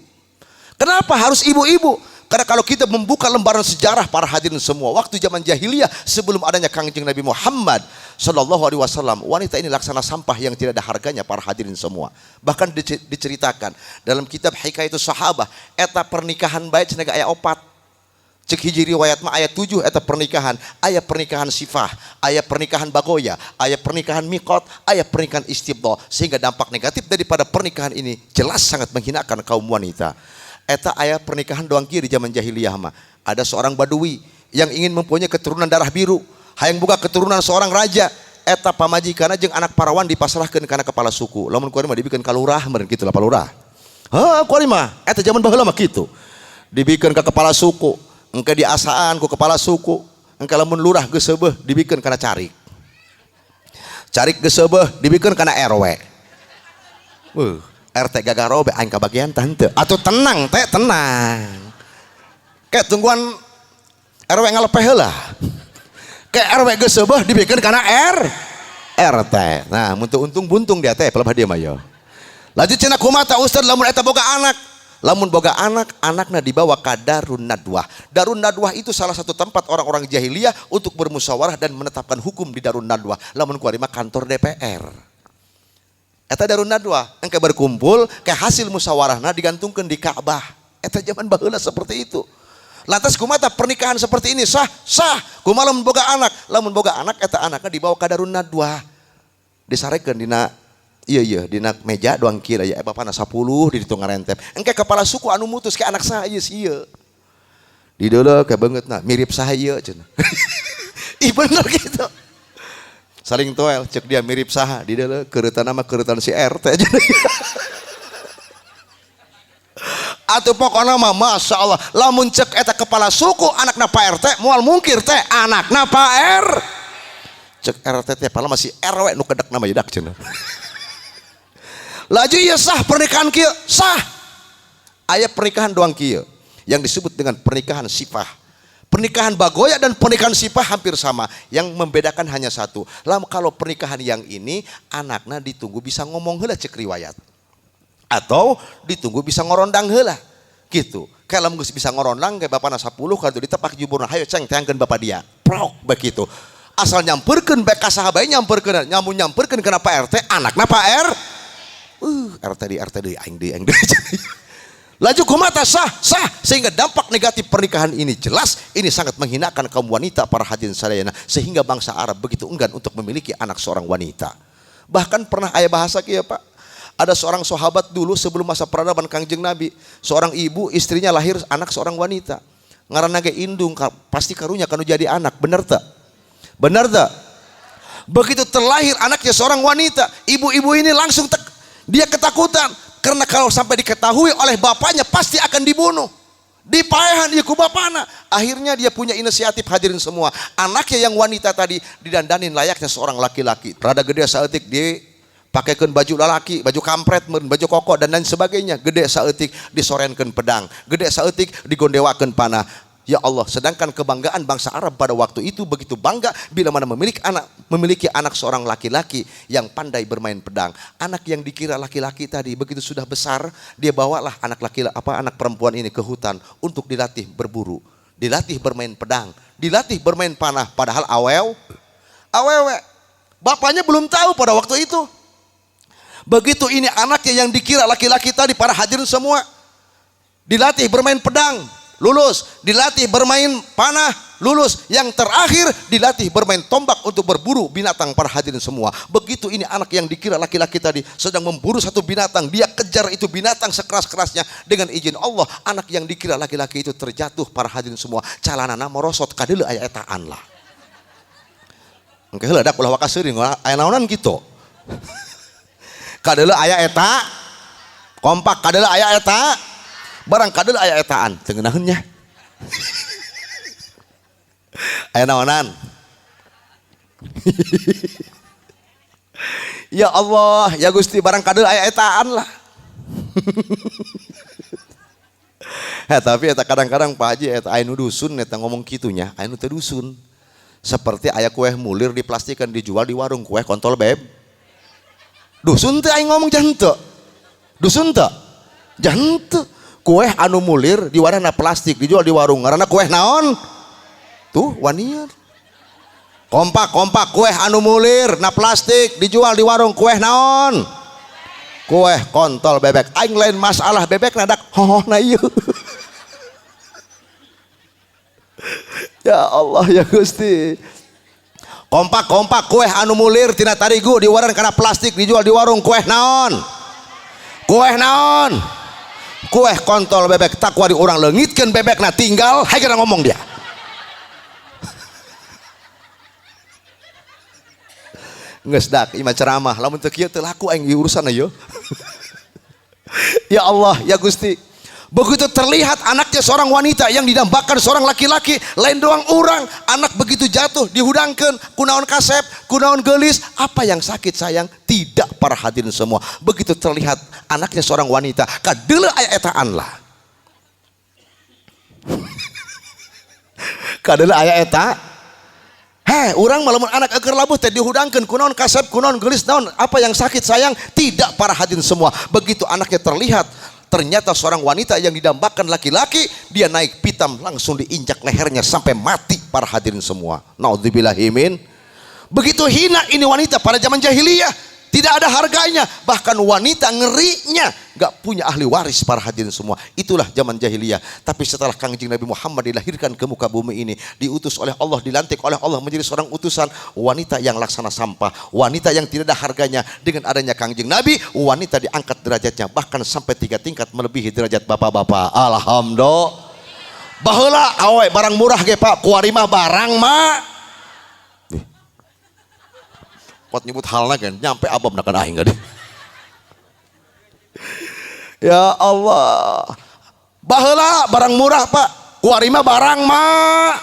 Kenapa harus ibu-ibu? Karena kalau kita membuka lembaran sejarah para hadirin semua, waktu zaman jahiliyah sebelum adanya Kangjeng Nabi Muhammad Sallallahu Alaihi Wasallam, wanita ini laksana sampah yang tidak ada harganya para hadirin semua. Bahkan diceritakan dalam kitab Hikayatus Sahabah, eta pernikahan baik cenah aya 4. Cek hiji riwayat mah ayat 7 eta pernikahan, aya pernikahan sifah, aya pernikahan bagoya, aya pernikahan mikot, aya pernikahan istibdo, sehingga dampak negatif daripada pernikahan ini jelas sangat menghinakan kaum wanita. Eta aya pernikahan doang kieu di zaman jahiliyah mah. Ada seorang badui yang ingin mempunyai keturunan darah biru, hayang boga keturunan seorang raja, eta pamajikanna jeung anak parawan dipasrahkeun kana kepala suku. Lamun kuari mah dibikeun ka lurah meureun kitu lah palurah. Kuari mah eta zaman baheula mah kitu. Dibikeun ka kepala suku. Engke diasaan ku kepala suku, engke lamun lurah geus seubeuh dibikeun kana carik. Carik geus seubeuh dibikeun kana RW. RT gagarobe aing kabagian tante. Atuh tenang teh, tenang. Ke tungguan RW ngalepeh heula. Ke RW geus seubeuh dibikeun kana RT. Nah, mun teu untung buntung dia teh pelebah dia mah yo. Laju cenah kumaha ta Ustaz lamun eta boga anak? Lamun boga anak, anakna dibawa ka Darun Nadwah. Darun Nadwah itu salah satu tempat orang-orang jahiliyah untuk bermusyawarah dan menetapkan hukum di Darun Nadwah. Lamun kuari mah kantor DPR. Eta Darun Nadwah, engke berkumpul ke hasil musyawarahna digantungkeun di Ka'bah. Eta zaman baheula seperti itu. Lantas kumaha pernikahan seperti ini sah? Kumaha lamun boga anak? Lamun boga anak eta anakna dibawa ka Darun Nadwah. Disarekeun dina dina meja doang kira ya bapana 10 di ditu ngarentep. Engke kepala suku anu mutus ke anak saya ieu. Di deuleu ke beungeutna mirip saha ieu cenah. Ih bener gitu. Saling toel cek dia mirip saha di deuleu keureutana mah keureutana si RT aja. Atuh pokona mah masyaallah lamun cek eta kepala suku anakna Pak RT moal mungkir teh anakna Pak R. Cek RT teh pala masih RW nu kedek nama yedak cenah. Laju ya sah pernikahan kieu sah. Aya pernikahan doang kieu yang disebut dengan pernikahan sifah. Pernikahan bagoya dan pernikahan sifah hampir sama. Yang membedakan hanya satu. Kalau pernikahan yang ini anaknya ditunggu bisa ngomong heula cek riwayat. Atau ditunggu bisa ngorondang heula. Gitu. Kalau geus bisa ngorondang kayak bapana 10 kadu ditepak juburna hayo ceng teangkeun bapak dia. Prok begitu. Asal nyamperkeun bae ka saha bae nyamperkeun. Nyamperkeun kana Pak RT anakna Pak R. RT deui aing deui. Laju kumaha sah sehingga dampak negatif pernikahan ini jelas ini sangat menghinakan kaum wanita para hadirin sadayana sehingga bangsa Arab begitu enggan untuk memiliki anak seorang wanita. Bahkan pernah aya bahasa kieu Pak. Ada seorang sahabat dulu sebelum masa peradaban Kangjeng Nabi, seorang ibu istrinya lahir anak seorang wanita. Ngaranna ge indung pasti karunya kanu jadi anak, bener teu? Bener teu? Begitu terlahir anaknya seorang wanita, ibu-ibu ini langsung dia ketakutan karena kalau sampai diketahui oleh bapaknya pasti akan dibunuh. Dipaehan dia ku bapana. Akhirnya dia punya inisiatif hadirin semua. Anaknya yang wanita tadi didandanin layaknya seorang laki-laki. Rada gede saeutik dia pakaikan baju lalaki, baju kampret, baju koko dan lain sebagainya. Gede saeutik disorenkeun pedang. Gede saeutik digondewakeun panah. Ya Allah, sedangkan kebanggaan bangsa Arab pada waktu itu begitu bangga bila mana memiliki anak seorang laki-laki yang pandai bermain pedang. Anak yang dikira laki-laki tadi begitu sudah besar, dia bawalah anak perempuan ini ke hutan untuk dilatih berburu, dilatih bermain pedang, dilatih bermain panah. Padahal awewe, bapaknya belum tahu pada waktu itu. Begitu ini anaknya yang dikira laki-laki tadi, para hadirin semua, dilatih bermain pedang, lulus, dilatih bermain panah, lulus, yang terakhir dilatih bermain tombak untuk berburu binatang, para hadirin semua. Begitu ini anak yang dikira laki-laki tadi sedang memburu satu binatang, dia kejar itu binatang sekeras-kerasnya. Dengan izin Allah, anak yang dikira laki-laki itu terjatuh, para hadirin semua. Calanana merosot kadele aya etaan lah. Engke heula dak ulah wakaseuring aya naonan kitu. Kadele aya eta, kompak kadele aya eta, barang kadele aya etaan teu ngeunaheun nya. Aya naonan? Ya Allah, ya Gusti, barang kadele aya etaan lah. Tapi eta kadang-kadang Pak Haji eta aya nu dusun eta ngomong kitu nya, aya nu teu dusun. Seperti aya kue mulir diplastikan dijual di warung, kue kontol beb. Dusun teh aing ngomong jangan dusun teh jangan kue anu mulir di warna plastik dijual di warung karena kue naon tuh wanier. Kompak kue anu mulir na plastik dijual di warung kue naon, kue kontol bebek. Aing lain masalah bebek nadak hohohna ieu. Ya Allah ya Gusti. Kompak kue anu mulir tina tarigu di waran karena plastik dijual di warung kue naon, kue kontol bebek. Takwa di orang leungitkeun bebek na tinggal hayu kana ngomong dia. Geus dak imah ceramah lamun teu kieu teu laku aing urusanna ieu. Ya Allah ya Gusti. Begitu terlihat anaknya seorang wanita yang didambakan seorang laki-laki, lain doang orang, anak begitu jatuh dihudangkeun kunaon kasep, kunaon gelis, apa yang sakit sayang? Tidak, para hadirin semua. Begitu terlihat anaknya seorang wanita, kadele aya etaan lah. Kadele aya eta. Urang malamun anak eker labuh teh dihudangkeun kunaon kasep, kunaon gelis, naon, apa yang sakit sayang? Tidak, para hadirin semua. Begitu anaknya terlihat, ternyata seorang wanita yang didambakan laki-laki, dia naik pitam langsung diinjak lehernya sampai mati, para hadirin semua. Naudzubillahimin. Begitu hina ini wanita pada zaman jahiliyah, tidak ada harganya, bahkan wanita ngerinya gak punya ahli waris, para hadirin semua. Itulah zaman jahiliyah. Tapi setelah Kangjeng Nabi Muhammad dilahirkan ke muka bumi ini, diutus oleh Allah, dilantik oleh Allah menjadi seorang utusan, wanita yang laksana sampah, wanita yang tidak ada harganya. Dengan adanya Kangjeng Nabi, wanita diangkat derajatnya bahkan sampai 3 tingkat melebihi derajat bapak-bapak. Alhamdulillah. Baheula awe barang murah ge Pak, kuari mah barang mah. Pot nyebut halna kan nyampe abam nakan aing gede. Ya Allah, baheula barang murah Pak, kuari mah barang mah.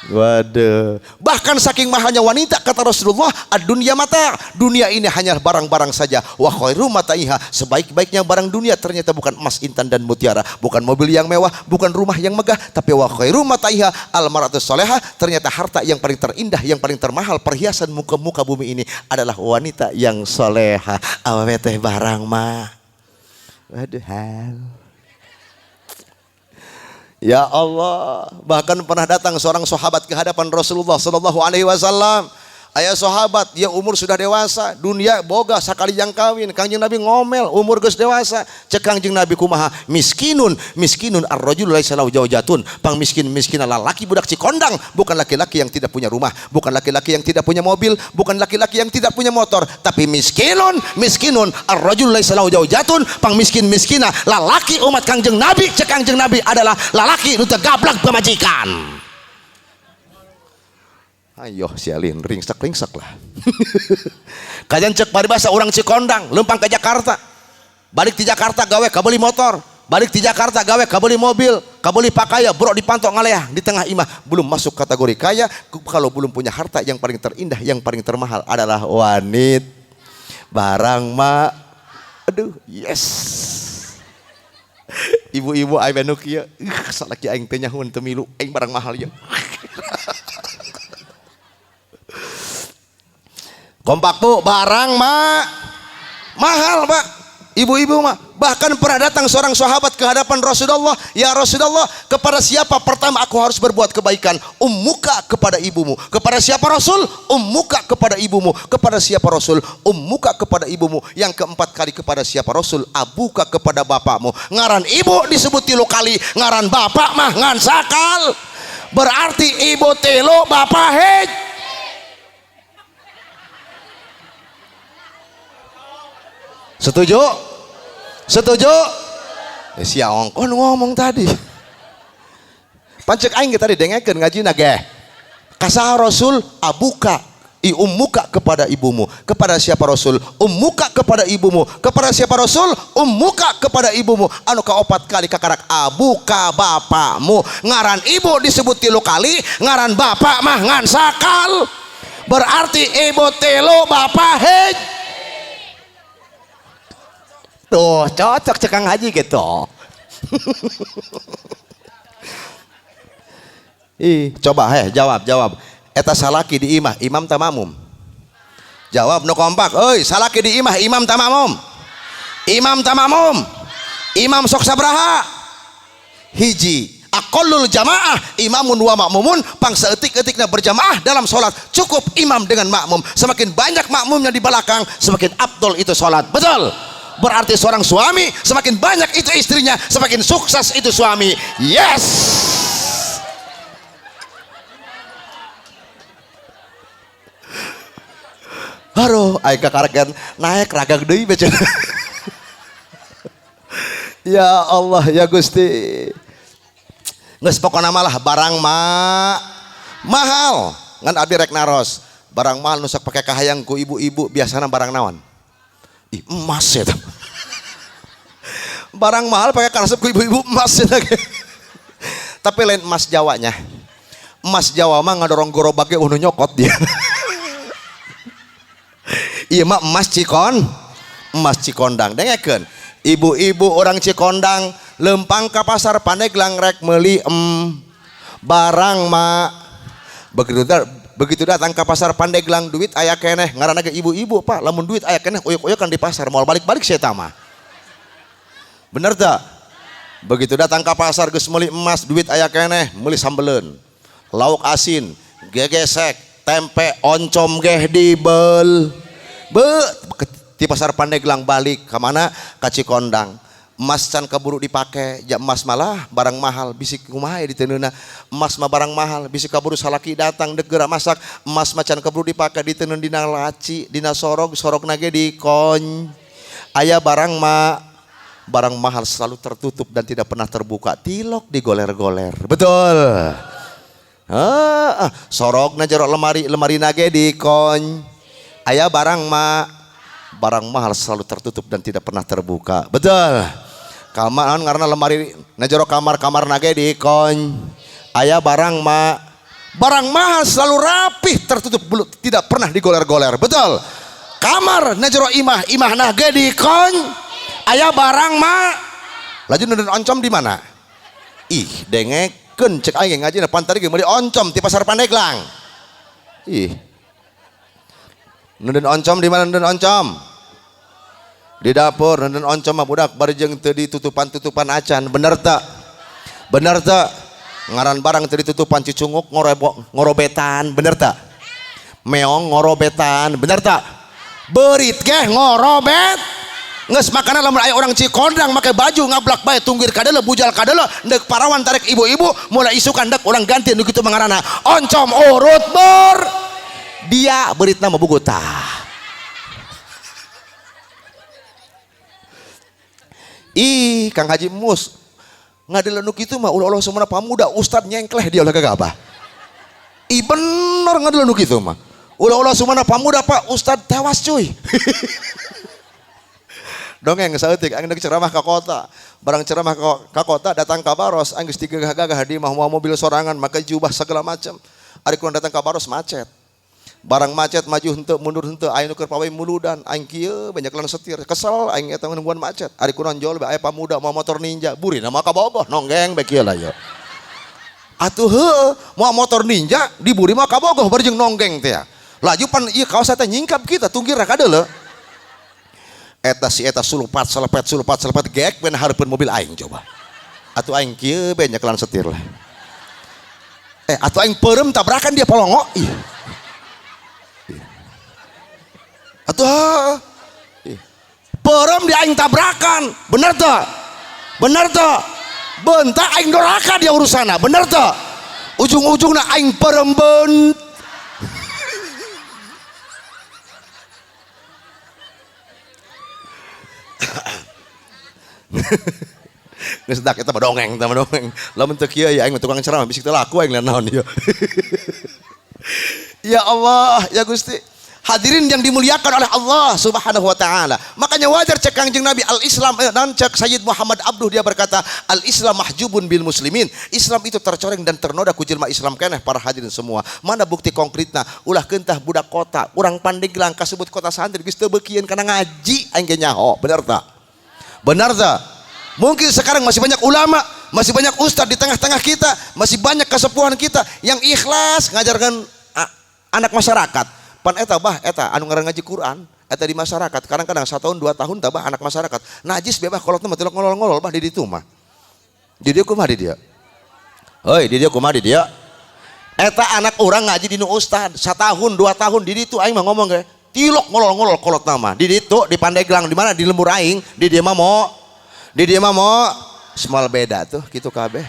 Waduh, bahkan saking mahalnya wanita kata Rasulullah, ad-dunya mata, dunia ini hanya barang-barang saja. Wa khairu mataiha, sebaik-baiknya barang dunia ternyata bukan emas, intan dan mutiara, bukan mobil yang mewah, bukan rumah yang megah, tapi wa khairu mataiha al-mar'atus salihah, ternyata harta yang paling terindah, yang paling termahal, perhiasan muka bumi ini adalah wanita yang soleha. Awewe teh barang mah. Waduh hal. Ya Allah, bahkan pernah datang seorang sahabat ke hadapan Rasulullah sallallahu alaihi wasallam. Aya sahabat, dia umur sudah dewasa, dunia boga sakali yang kawin. Kangjeng Nabi ngomel, umur geus dewasa. Cek Kangjeng Nabi kumaha? Miskinun ar-rajulu laisa lahu zawjatun. Pang miskin lalaki budak cikondang, bukan laki-laki yang tidak punya rumah, bukan laki-laki yang tidak punya mobil, bukan laki-laki yang tidak punya motor, tapi miskinun ar-rajulu laisa lahu zawjatun. Pang miskina lalaki umat Kangjeng Nabi, cek Kangjeng Nabi adalah lalaki nu teu gablak pamajikan. Ayo sialin ringsek lah. Kajian cek paribasa orang Cikondang lempang ke Jakarta, balik di Jakarta gawe kabeli motor, balik di Jakarta gawe kabeli mobil, kabeli pakaya, bro dipantau ngaleah di tengah imah, belum masuk kategori kaya kalau belum punya harta. Yang paling terindah, yang paling termahal adalah wanita barang mak. Aduh yes. Ibu-ibu aing benuk ieu. Salaki aing teh nyahun teu milu, aing barang mahal ieu. Kompak Bu, barang mahal, Pak. Ibu-ibu mah bahkan pernah datang seorang sahabat ke hadapan Rasulullah, "Ya Rasulullah, kepada siapa pertama aku harus berbuat kebaikan?" "Ummuka," kepada ibumu. "Kepada siapa Rasul?" "Ummuka," kepada ibumu. "Kepada siapa Rasul?" "Ummuka," kepada ibumu. Yang keempat kali kepada siapa Rasul? "Abuka," kepada bapakmu. Ngaran ibu disebut 3 kali, ngaran bapak mah ngan sakal. Berarti ibu 3, bapak hej. Setuju? Setuju? Sia ongkon ngomong tadi. Pancek aing tadi dengekeun ngajina ge. Kasaha Rasul? "Abuka," ummuka kepada ibumu. Kepada siapa Rasul? "Ummuka," kepada ibumu. Kepada siapa Rasul? "Ummuka," kepada ibumu. Anu kaopat kali kakarak abuka, bapakmu. Ngaran ibu disebut 3 kali, ngaran bapak mah ngan sakal. Berarti ibu 3, bapak hej. Tuh cocok cekang haji gitu. Coba jawab. Eta salaki di imah, imam tamamum. Jawab nu kompak. Euy, salaki di imah, imam tamamum. Imam tamamum. Imam sok sabraha? Hiji. Aqallul jamaah imamun wa makmumun, pang seetik-etikna berjamaah dalam sholat cukup imam dengan makmum. Semakin banyak makmumnya di belakang, semakin afdol itu sholat. Betul? Berarti seorang suami semakin banyak itu istrinya, semakin sukses itu suami. Yes. Haro, aing kakaragan naik ragag deui becen. Ya Allah, ya Gusti. Geus pokona malah barang mahal. Ngan abdi rek naros. Barang mahal nu sok pake kahayang ku ibu-ibu biasana barang naon? Emas ya. Barang mahal pakai karesep ku ibu-ibu emas ya. Tapi lain emas Jawanya. Emas Jawa mah ngadorong gorobage unu nyokot dia. Iya mah emas Cikondang. Dengekeun. Ibu-ibu orang Cikondang lempang ka pasar Pandeglang rek meuli barang mah begitu datang ke pasar Pandeglang duit aya keneh ngaranna ge ibu-ibu Pak, lamun duit aya keneh uyuk-uyukan di pasar moal balik-balik saya tama. Bener tak? Begitu datang ke pasar geus meuli emas duit aya keneh meuli sambeleun, lauk asin, gegesek, tempe, oncom geh dibel. Di pasar Pandeglang balik ka mana? Ka Cikondang. Emas can kaburu dipake, ja emas malah barang mahal, bisik kumaha di teuneuna. Emas mah barang mahal, bisik kaburu salaki datang degera masak, emas macan kaburu dipake di teunun dina laci, dina sorogna ge dikony. Aya barang mahal selalu tertutup dan tidak pernah terbuka, tilok digoler-goler. Betul. Sorogna jero lemari nage dikony. Aya barang mahal selalu tertutup dan tidak pernah terbuka. Betul. Kamar karena lemari najero kamar nage dikony. Aya barang mahal selalu rapih tertutup tidak pernah digoler-goler. Betul. Kamar najero imah nage dikony. Aya barang laju neden oncom di mana? Dengekeun cek aing ngaji na pantari ge meuli oncom di pasar Pandeglang. Neden oncom di mana neden oncom? Di dapur. Neden oncom mah budak barejeng teu ditutupan acan. Bener tak? Ngaran barang teu ditutupan cucunguk ngorobetan. Bener tak? Meong ngorobetan. Bener tak? Beurit ge ngorobet. Nges makana lamun aya orang Cikondang make baju ngablak bae tunggir kadeuleu bujal kadeuleu deuk parawan tarik ibu-ibu mulai isukan deuk urang ganti nu kitu mangarana oncom urut beur. Dia beuritna mah bugutah. Kang Haji Mus ngadelenu kitu mah ulah semana pamuda ustad nyengkleh dia ulah gagabah. Bener ngadelenu kitu mah ulah semana pamuda Pak ustad tewas cuy. Dongeng saeutik aing deuk ceramah ka kota. Barang ceramah ka kota datang ka Baros aing geus digagah-gagah di mah mobil sorangan make jubah segala macam. Ari kurang datang ka Baros macet. barang macet maju henteu mundur henteu aing keur pawai muludan aing kieu banyak lan setir kesel aing eta nungguan macet ari kunaon jol aya pamuda mau motor ninja burina mah kabogoh nonggeng bae kieu lah ya atuh heueuh mau motor ninja diburi mah kabogoh bareng nonggeng teh laju pan ieu kaos eta nyingkap kita tunggir kadeuleu eta si eta sulpat selepet gek ben hareupeun mobil aing coba atuh aing kieu banyak lan setir lah atuh aing peureum tabrakan dia polongo ih atuh peureum dia aing tabrakan bener teu bentak aing doraka dia urusana bener teu ujung-ujungna aing peureum beun geus dak eta mah dongeng lamun teu kieu ya aing tukang ceramah bisik teu laku aing naon ieu ya Allah ya Gusti hadirin yang dimuliakan oleh Allah Subhanahu wa taala makanya wajar cek Kangjeng Nabi al-Islam dan cek Sayyid Muhammad Abduh dia berkata al-Islam mahjubun bil muslimin Islam itu tercoreng dan ternoda ku jelema Islam keneh para hadirin semua mana bukti konkretna ulah keutah budak kota urang Pandeglang kasebut kota santri geus teu beukieun kana ngaji aing ge nyaho bener tah mungkin sekarang masih banyak ulama masih banyak ustadz di tengah-tengah kita masih banyak kesepuhan kita yang ikhlas ngajarkan anak masyarakat pan eta anu ngaran ngaji Quran eta di masyarakat kadang-kadang 1 tahun 2 tahun tabah anak masyarakat najis bebas kolotna mah teu ngolol-ngolol bah di ditu mah di dieu kumaha di dieu heuy di dieu kumaha di dieu eta anak urang ngaji di nu ustad 1 tahun 2 tahun di ditu aing mah ngomong ge tilok ngolol-ngolol kolotna mah di ditu di Pandeglang di mana di lembur aing di dieu mah mau semal beda tuh gitu kabeh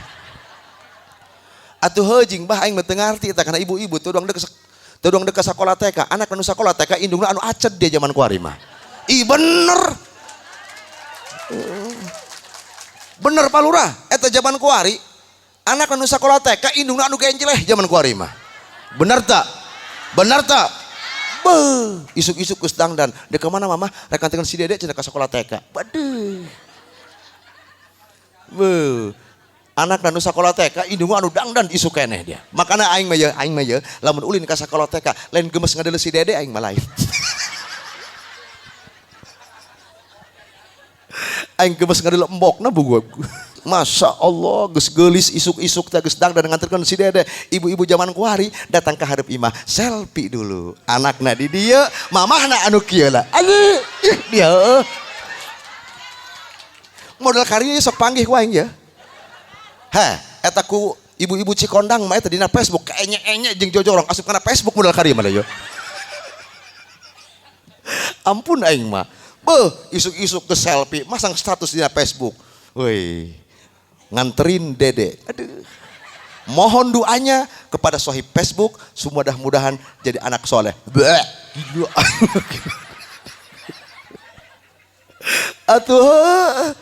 atuh heujing bah aing mah teu ngarti eta kana ibu-ibu teu doang deket sakola TK anak anu sakola TK indungna anu acet dia zaman kuari mah ih bener Pak Lurah eta zaman kuari anak anu sakola TK indungna anu genjeleh zaman kuari mah bener tak beuh isuk-isuk geus dangdan dek ka mana mama rek nganterkeun si Dede cenah ka sakola TK baduh anak anu sakola TK indung anu dangdan isuk keneh dia makana aing mah ye lamun ulin ka sakola TK lain gemes ngadeuleu si Dede aing mah lain aing gemes ngadeuleu embokna bugu Masya Allah geus geulis isuk-isuk teh geus dangdan nganterkeun si Dede ibu-ibu zaman kuari datang ke hareup imah selfie dulu anakna di dieu mamahna anu kieu lah ih dia modal karyanya sok panggih ku aing ya. Eta ku ibu-ibu Cikondang mah eta dina Facebook kaenye-enye jeung jojorong asup kana Facebook modal karya mah ya. Ampun aing mah. Beuh, isuk-isuk ke selfie, masang status dina Facebook. Woi. Nganterin Dede. Aduh. Mohon doanya kepada sahib Facebook, mudah-mudahan jadi anak soleh. Atuh.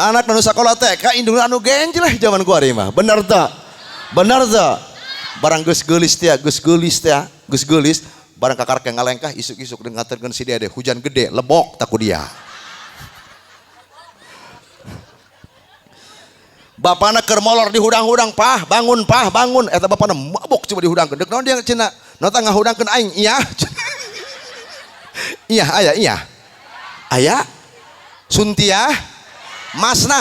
Anak anu sakola TK indungna anu genjeleh zaman kuari mah bener teu barang geus geulis barang kakarek ngalengkah isuk-isuk nganterkeun si Dede hujan gede lebok taku dia bapana keur molor di hudang-hudang bangun eta bapana mabok coba dihudangkeun deuk naon dia cenah nota ngahudangkeun aing iya aya Suntia Masnah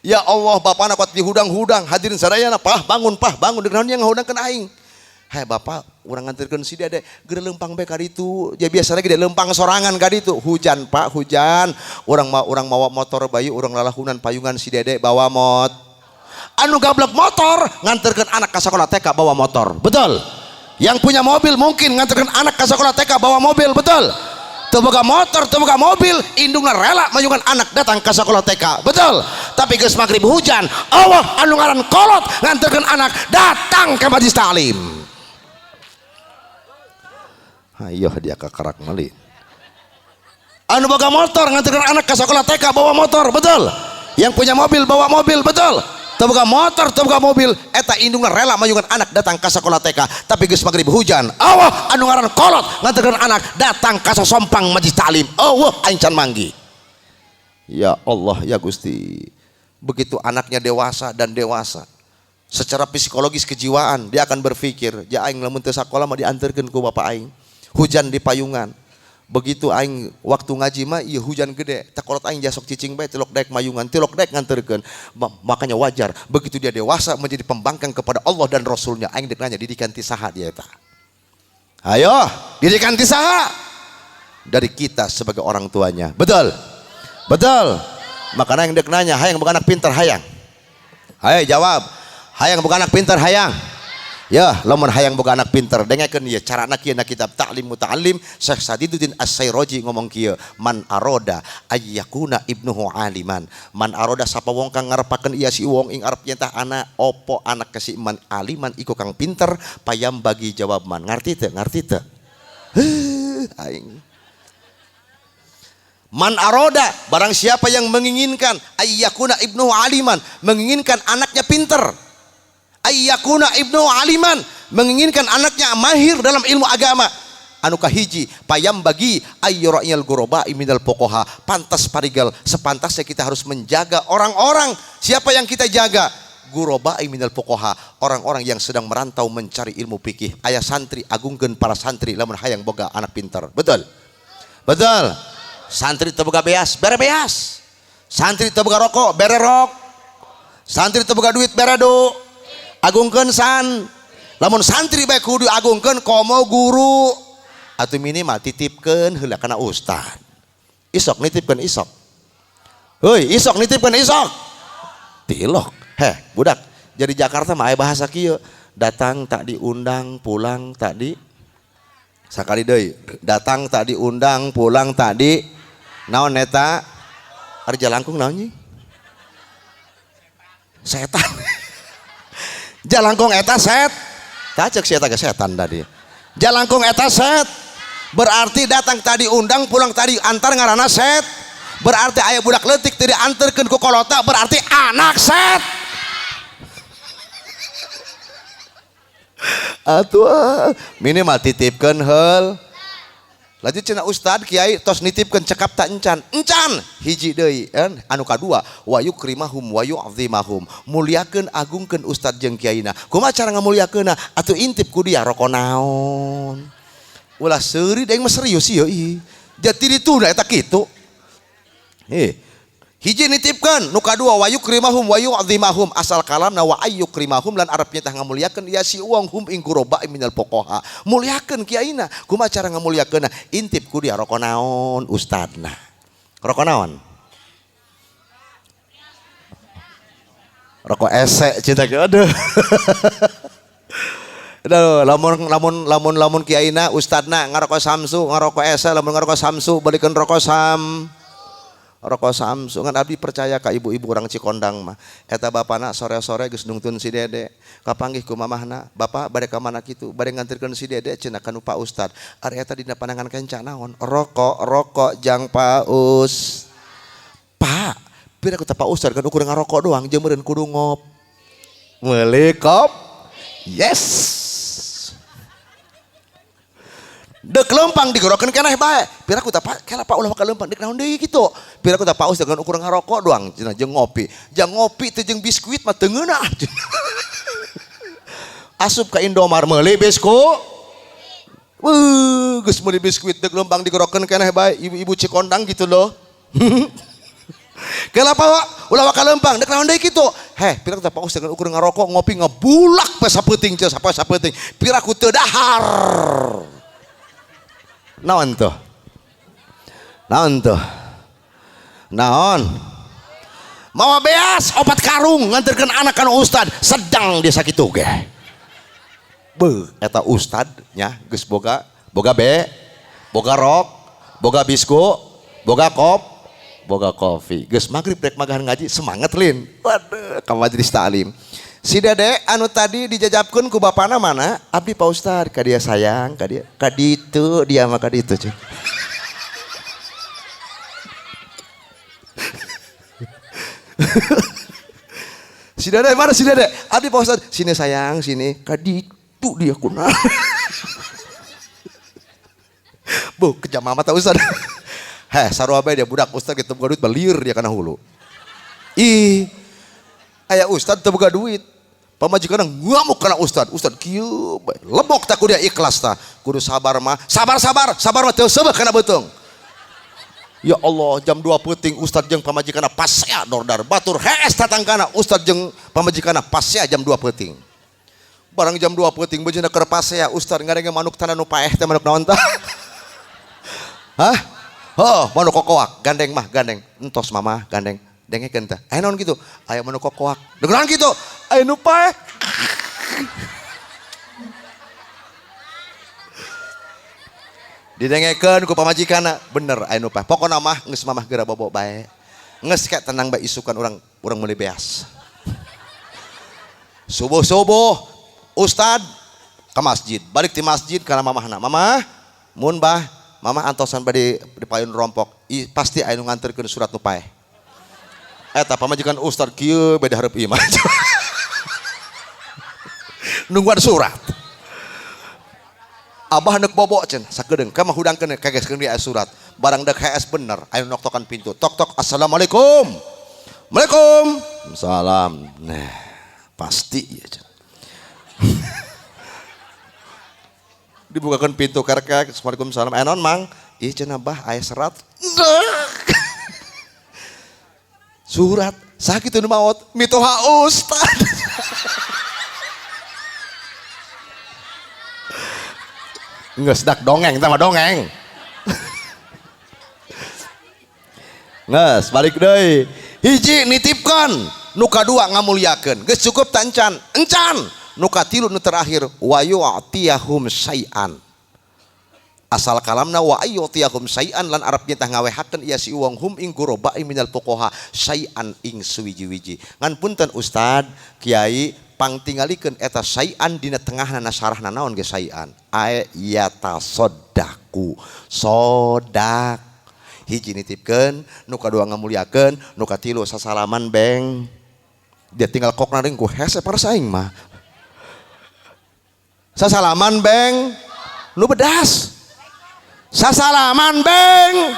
ya Allah bapak nak di hudang-hudang hadirin sadayana bangun deuk naon yang ngahudangkeun aing bapak urang nganterkeun si Dede geure lempang bae ka ditu ya biasa lagi dia lempang sorangan ka ditu hujan urang mawa motor bayu urang lalahunan payungan si Dede bawa anu gablek motor nganterkeun anak ka sakola TK bawa motor betul yang punya mobil mungkin nganterkeun anak ke sekolah TK bawa mobil betul teu boga motor teu boga mobil indungna rela mayungan anak datang ke sekolah TK betul tapi geus magrib hujan Allah anu ngaran kolot nganterkeun anak datang ke majelis taklim ayo dia ka karak mali anu boga motor nganterkeun anak ke sekolah TK bawa motor betul yang punya mobil bawa mobil betul teu boga motor teu boga mobil eta indungna rela mayungan anak datang ka sakola TK tapi geus magrib hujan Allah anu ngaran kolot nganterkeun anak datang ka sompang majelis taklim Allah aing can manggi ya Allah ya Gusti Begitu anaknya dewasa dan dewasa, secara psikologis kejiwaan dia akan berpikir, ja aing lamun teu sakola mah dianterkeun ku bapak aing. Hujan di payungan. Begitu aing waktu ngaji mah ieu hujan gede, takolot aing jasok cicing bae tilok daek mayungan, tilok daek nganterkeun. Makanya wajar begitu dia dewasa menjadi pembangkang kepada Allah dan Rasulnya, aing dek nanya didikan ti saha dia eta. Ayo, didikan ti saha? Dari kita sebagai orang tuanya. Betul? Betul. Makanya yang dek nanya, hayang bukan anak pintar hayang. Hayo jawab. Hayang bukan anak pintar hayang. Ya, lamun hayang boga anak pinter dengekeun ieu carana kieu na kitab Ta'lim Muta'allim Syekh Sadiduddin As-Sayroji ngomong kieu, man aroda ayyakuna ibnuhu aliman. Man aroda sapa wong kang ngarepakeun ieu si wong ing arep yen tah anak opo anak ka si man aliman iku kang pinter payam bagi jawab man. Ngarti teu? Ngarti teu? Aing. Man aroda barang siapa yang menginginkan ayyakuna ibnuhu aliman, menginginkan anaknya pinter. Ayyakuna ibnu aliman, menginginkan anaknya mahir dalam ilmu agama. Anu kahiji payam bagi ayyura'il ghuraba minal pokoha, pantas parigal sepantasnya kita harus menjaga orang-orang. Siapa yang kita jaga? Ghuraba minal pokoha, orang-orang yang sedang merantau mencari ilmu fikih. Aya santri agungkeun para santri lamun hayang boga anak pinter. Betul? Betul. Santri teu boga beas, bere beas. Santri teu boga rokok, bere rok. Santri teu boga duit, bere du. Agungkeun san, lamun santri bae kudu agungkeun komo guru atuh minimal titipkeun heula kana ustad. Isok nitipkeun isok. Heuy, isok nitipkeun isok. Tilok. Heh, budak. Jadi Jakarta mah aya bahasa kieu, datang tak diundang, pulang tak di sakali deui. Datang tak diundang, pulang tak di naon eta? Ari jalangkung naon nyi? Setan. Jalangkung eta set, tacek si eta ke setan tadi. Jalangkung eta set, berarti datang tadi undang pulang tadi antar ngaranna set. Berarti aya budak leutik tadi anterkeun ku kolota berarti anak set. Atuh minimal titipkeun heul. Lanjut cenah ustad kiai tos nitipkeun cekap tak encan. Encan hiji deui anu kadua wa yukrimahum wa yu'zimahum. Muliakeun agungkeun ustad jeung kiaina. Kumaha cara ngamuliakeunna? Atuh intip ku dia roko naon. Ulah seuri deung mah serius ieu ieu. Jati dituna eta kitu. Hiji nitipkeun, nu kadua wa yukrimahum wa yu'zimahum, asal kalamna wa ayyukrimahum lan arepnya tah ngamuliakeun ya si uang hum ing ghuraba minal pokoha. Muliakeun kiaina. Kumaha cara ngamuliakeunna? Intip ku dia roko naon ustadna. Roko naon? Roko esek cinta ke aduh. Aduh, lamun kiaina ustadna ngaroko samsu, ngaroko esek, lamun ngaroko samsu balikeun roko rokok Samsu ngan abdi percaya ka ibu-ibu orang Cikondang mah eta bapana sore-sore geus nungtun si Dede kapanggih ku mamahna, bapak bade ka mana kitu bade nganterkeun si Dede cenah kanu Pak Ustad. Ari eta dina pandangan kenca naon? Rokok jang paus. Pak, pira ku teh Pak Ustad kan ukur ngarokok doang jeung meureun kudu ngop. Meuli kop. Yes. Dek lempang digorokeun keneh bae. Pira ku teh Pak, kela Pak ulah ka lempang dek naon deui kitu. Pira ku teh Pak Ustad dengan ukuran ngarokok doang cenah jeung ngopi. Jang ngopi teh jeung biskuit mah teu ngeunah. Asup ka Indomar meuli biskuit. Geus meuli biskuit dek lempang digorokeun keneh bae ibu-ibu Cikondang gitu loh. Kela Pak ulah ka lempang dek naon deui kitu. Heh, pira ku teh Pak Ustad dengan ukuran ngarokok ngopi ngebulak pe sapeuting ceus sapoe sapeuting. Pira ku teu dahar. Naon tuh? Naon tuh? Naon? Mawa beas opat karung nganterkeun anak kana ustad sedang dia sakitu ge. Beuh eta ustad nya geus boga boga rok, boga bisku, boga kopi. Geus magrib rek magahan ngaji semangat lin. Waduh ka majelis taklim. Si Dede anu tadi dijajabkeun ku bapana mana? Abdi Pak Ustad, ka dia sayang, ka ditu dia mah ka ditu. Si Dede mana si Dede? Abdi Pak Ustad, sini sayang, sini. Ka ditu dia kuna. Bu, kejam amat Ustad. Heh, sarua bae dia budak Ustad kitu duit balieur dia kana hulu. Ih, Aya ustad teu boga duit. Pamajikanna ngamuk kana ustad kieu bae. Lebok tak kudu ikhlas tah. Kudu sabar mah. Sabar mah teu seubeuh kana beuteung. Ya Allah, jam 2 peuting ustad jeung pamajikanna pasea dordar batur hees tatanggana ustad jeung pamajikanna pasea jam 2 peuting. Barang jam 2 peuting beujina keur pasea ustad ngarenge manuk tanah nu paeh teh manuk naon tah? Hah? Oh, manuk kokoak, gandeng mah gandeng. Entos mama gandeng. Dengekeun teh. Aya naon kitu? Aya manuk kokoak. Dengeran kitu? Aya nu paeh. Didengekeun ku pamajikanna, bener aya nu paeh. Pokona mah geus mamah geura bobo bae. Geus kek tenang bae isukan urang meuli beas. Subuh-subuh ustad ke masjid, balik ti masjid kana mamahna. Mama, mun bah, mama antosan bade di payun rompok. Pasti aya nu nganterkeun surat nu paeh. Eta pamajikan ustad kieu beda hareup ieu mah. Nungguan surat. Abah neuk bobo cenah sakedeung ka mah hudangkeun kageskeun di surat. Barang deuk hees bener aya noktokan pintu. Tok assalamualaikum. Waalaikum salam. Nah, pasti ya cenah. Dibukakeun pintu karek assalamualaikum salam. Aya naon mang? Ieu cenah bah aya serat. Surat sakitu nu maot mitoha ustad. Nges dak dongeng sama dongeng. Nges balik deui. Hiji nitipkan, nu kadua ngamulyakeun. Geus cukup tancan, encan. Nu katilu nu terakhir wa yu'tiyahum syai'an. Asal kalamna wa ayyutiyahum syai'an lan Arab tah ngawehakeun ieu si uang hum ing guroba minal fuqaha syai'an ing suwiji-wiji. Ngan punten ustad, kiai pangtingalikeun eta syai'an dina tengahna nasarahna naon ge syai'an? Ayata sodaku sodak. Hiji nitipkeun, nu kadua ngamulyakeun, nu katilu sasalaman beng. Dia tinggal kokna ring ku hese parasaing mah. Sasalaman beng, nu bedas. Sasalaman beng.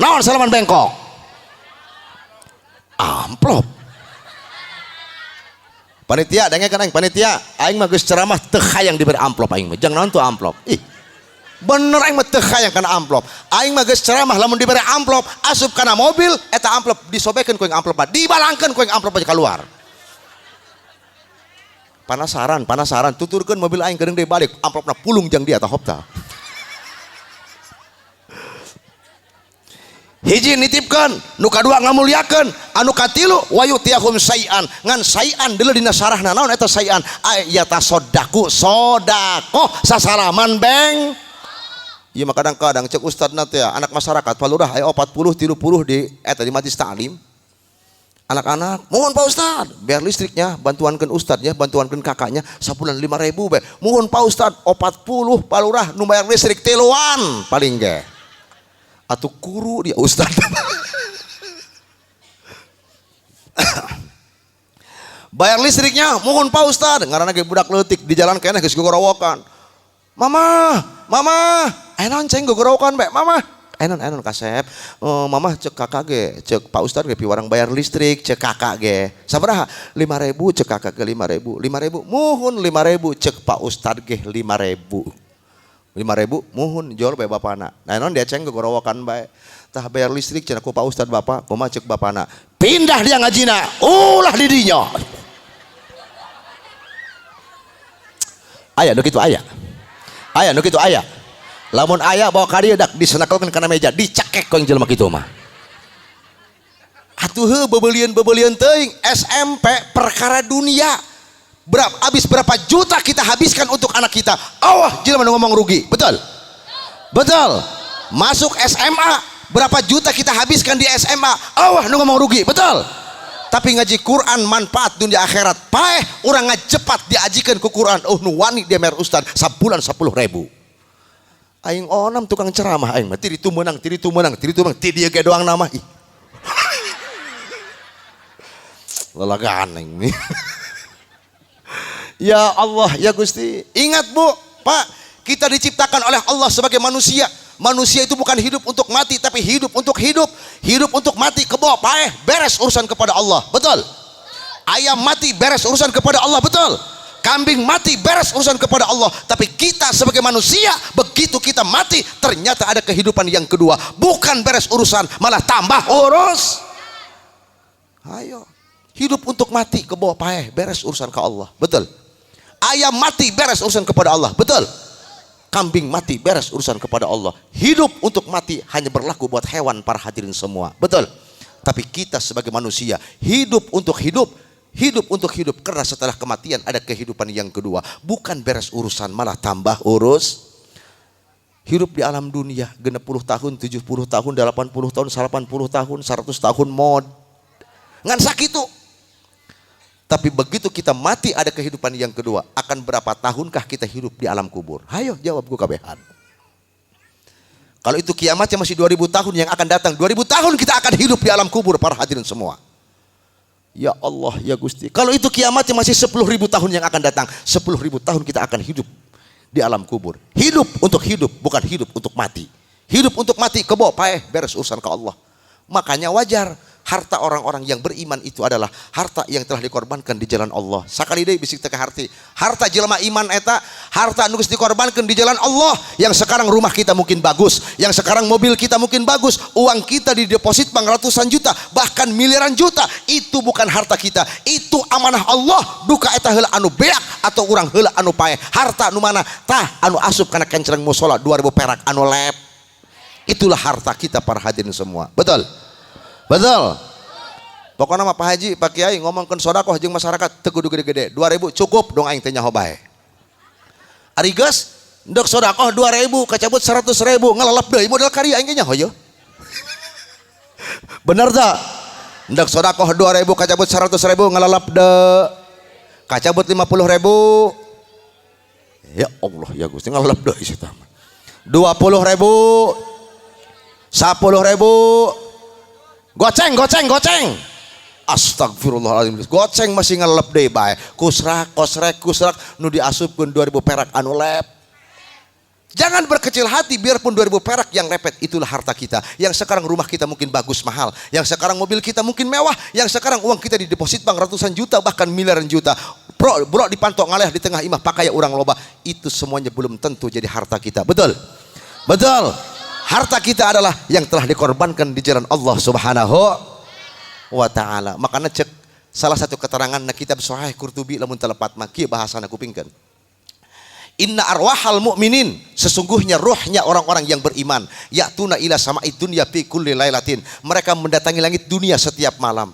Naon salaman bengkok? Amplop. Panitia dengekeun aing panitia, aing mah geus ceramah teu hayang diberi amplop aing mah. Jang naon tuh amplop? Ih. Bener aing mah teu hayang kana amplop. Aing mah geus ceramah lamun diberi amplop, asup kana mobil eta amplop disobekeun ku amplop mah, dibalangkeun ku amplop aja keluar. Panasaran, tuturkeun mobil aing kedeung deui balik, amplopna pulung jang dia tah hopta. Hiji nitipkan, nu kadua ngamulyakeun, anu katilu wayutiyahum syai'an. Ngan syai'an deuleu dina sarahna naon eta syai'an? Ayata sodaku, sodako sasalaman beng. Ieu mah kadang-kadang cek ustadna teh anak masyarakat palurah aya 40 30 di eta di majelis taklim. Anak-anak, mohon Pak Ustad, biar listriknya bantuankeun ustadnya, bantuankeun kakaknya sabulan 5.000 be. Mohon Pak Ustad 40 palurah nu bayar listrik 3-an paling ge. Atuh kuru dia ustad. Bayar listriknya mohon Pak Ustad, ngaranna ge budak leutik di jalan keneh geus gogorowokan. Mama, aya naon ceng gogorowokan be? Mama, aya naon kasep? Mama cek kakak ge, cek Pak Ustad ge piwarang bayar listrik, cek kakak ge. Sabaraha? 5.000 cek kakak ge 5.000. 5.000 mohon 5.000 cek Pak Ustad ge 5.000. 5.000 muhun jual bae bapana. Nah non dia ceng gogorowokan bae. Tah bayar listrik cenah ku Pak Ustad bapak, kumaha cek bapana. Pindah dia ngajina, ulah di dinya. Aya nu kitu aya. Aya nu kitu aya. Lamun aya bawa ka dieu dak disenakelkeun kana meja, dicekek ku jelema kitu mah. Atuh heuh bebeulieun teuing SMP perkara dunia. Habis berapa juta kita habiskan untuk anak kita. Allah jelema ngomong rugi. Betul? Betul. Masuk SMA berapa juta kita habiskan di SMA. Allah ngomong rugi. Betul? Tapi ngaji Quran manfaat dunia akhirat. Paeh urang ngajepat diajikeun ku Quran. Oh nu wani dia mer ustad sabulan 10.000. Aing onam tukang ceramah aing mah tiri tumeunang ti dieu ge doang nama. Lalagan aing. Ya Allah, ya Gusti. Ingat Bu, Pak, kita diciptakan oleh Allah sebagai manusia. Manusia itu bukan hidup untuk mati, tapi hidup untuk hidup. Hidup untuk mati, kebo, paeh, beres urusan kepada Allah. Betul? Ayam mati beres urusan kepada Allah, betul. Kambing mati beres urusan kepada Allah. Tapi kita sebagai manusia, begitu kita mati ternyata ada kehidupan yang kedua. Bukan beres urusan, malah tambah urus. Ayo, hidup untuk mati ke bawah paeh, beres urusan ke Allah, betul. Ayam mati beres urusan kepada Allah, betul. Kambing mati beres urusan kepada Allah. Hidup untuk mati hanya berlaku buat hewan para hadirin semua, betul. Tapi kita sebagai manusia hidup untuk hidup, hidup untuk hidup, karena setelah kematian ada kehidupan yang kedua. Bukan beres urusan, malah tambah urus. Hidup di alam dunia genep 10 tahun, 70 tahun, 80 tahun, 80 tahun, 100 tahun mod ngan sakit tuh. Tapi begitu kita mati ada kehidupan yang kedua. Akan berapa tahunkah kita hidup di alam kubur? Hayo jawab gue kabehan. Kalau itu kiamatnya masih 2000 tahun yang akan datang, 2000 tahun kita akan hidup di alam kubur para hadirin semua. Ya Allah ya Gusti. Kalau itu kiamatnya masih 10.000 tahun yang akan datang, 10.000 tahun kita akan hidup di alam kubur. Hidup untuk hidup, bukan hidup untuk mati. Hidup untuk mati kebo paeh beres urusan ke Allah. Makanya wajar harta orang-orang yang beriman itu adalah harta yang telah dikorbankan di jalan Allah. Sakali deui bisik teh harti. Harta jelema iman eta, harta anu geus dikorbankan di jalan Allah. Yang sekarang rumah kita mungkin bagus, yang sekarang mobil kita mungkin bagus, uang kita dideposit bang ratusan juta, bahkan miliaran juta. Itu bukan harta kita, itu amanah Allah. Duka eta heula anu beak atau urang heula anu paeh. Harta anu mana? Tah anu asup kana kencereng musola 2000 perak anu lep. Itulah harta kita para hadirin semua. Betul? Betul. Pokoknya mah Pak Haji, Pak Kiai ngomongkeun sedekah jeung masyarakat teu kudu gede-gede. 2000 cukup dong aing teh nyaho bae. Ari geus ndek sedekah 2000 kacabut 100.000 ngalelep deui modal karya aing nyaho yeuh. Bener tah? Ndek sedekah 2000 kacabut 100.000 ngalelep deui. Kacabut 50.000. Ya Allah ya Gusti ngalelep deui sia tah. 20.000 10.000 goceng. Astagfirullahaladzim. Goceng masih ngelep deh bae. Kusrak nu diasupkeun 2000 perak anu lep. Jangan berkecil hati biarpun 2000 perak yang repet, itulah harta kita. Yang sekarang rumah kita mungkin bagus mahal, yang sekarang mobil kita mungkin mewah, yang sekarang uang kita di deposit bank ratusan juta bahkan miliaran juta. Bro dipantok ngaleh di tengah imah pakai orang loba. Itu semuanya belum tentu jadi harta kita. Betul? Betul. Harta kita adalah yang telah dikorbankan di jalan Allah Subhanahu wa ta'ala. Makanya cek salah satu keterangan na kitab Sahih Qurtubi lamun telepat maki bahasana kupingkeun. Inna arwahal mu'minin, sesungguhnya rohnya orang-orang yang beriman, ya'tuna ila sama'id dunya fi kulli lailatin. Mereka mendatangi langit dunia setiap malam.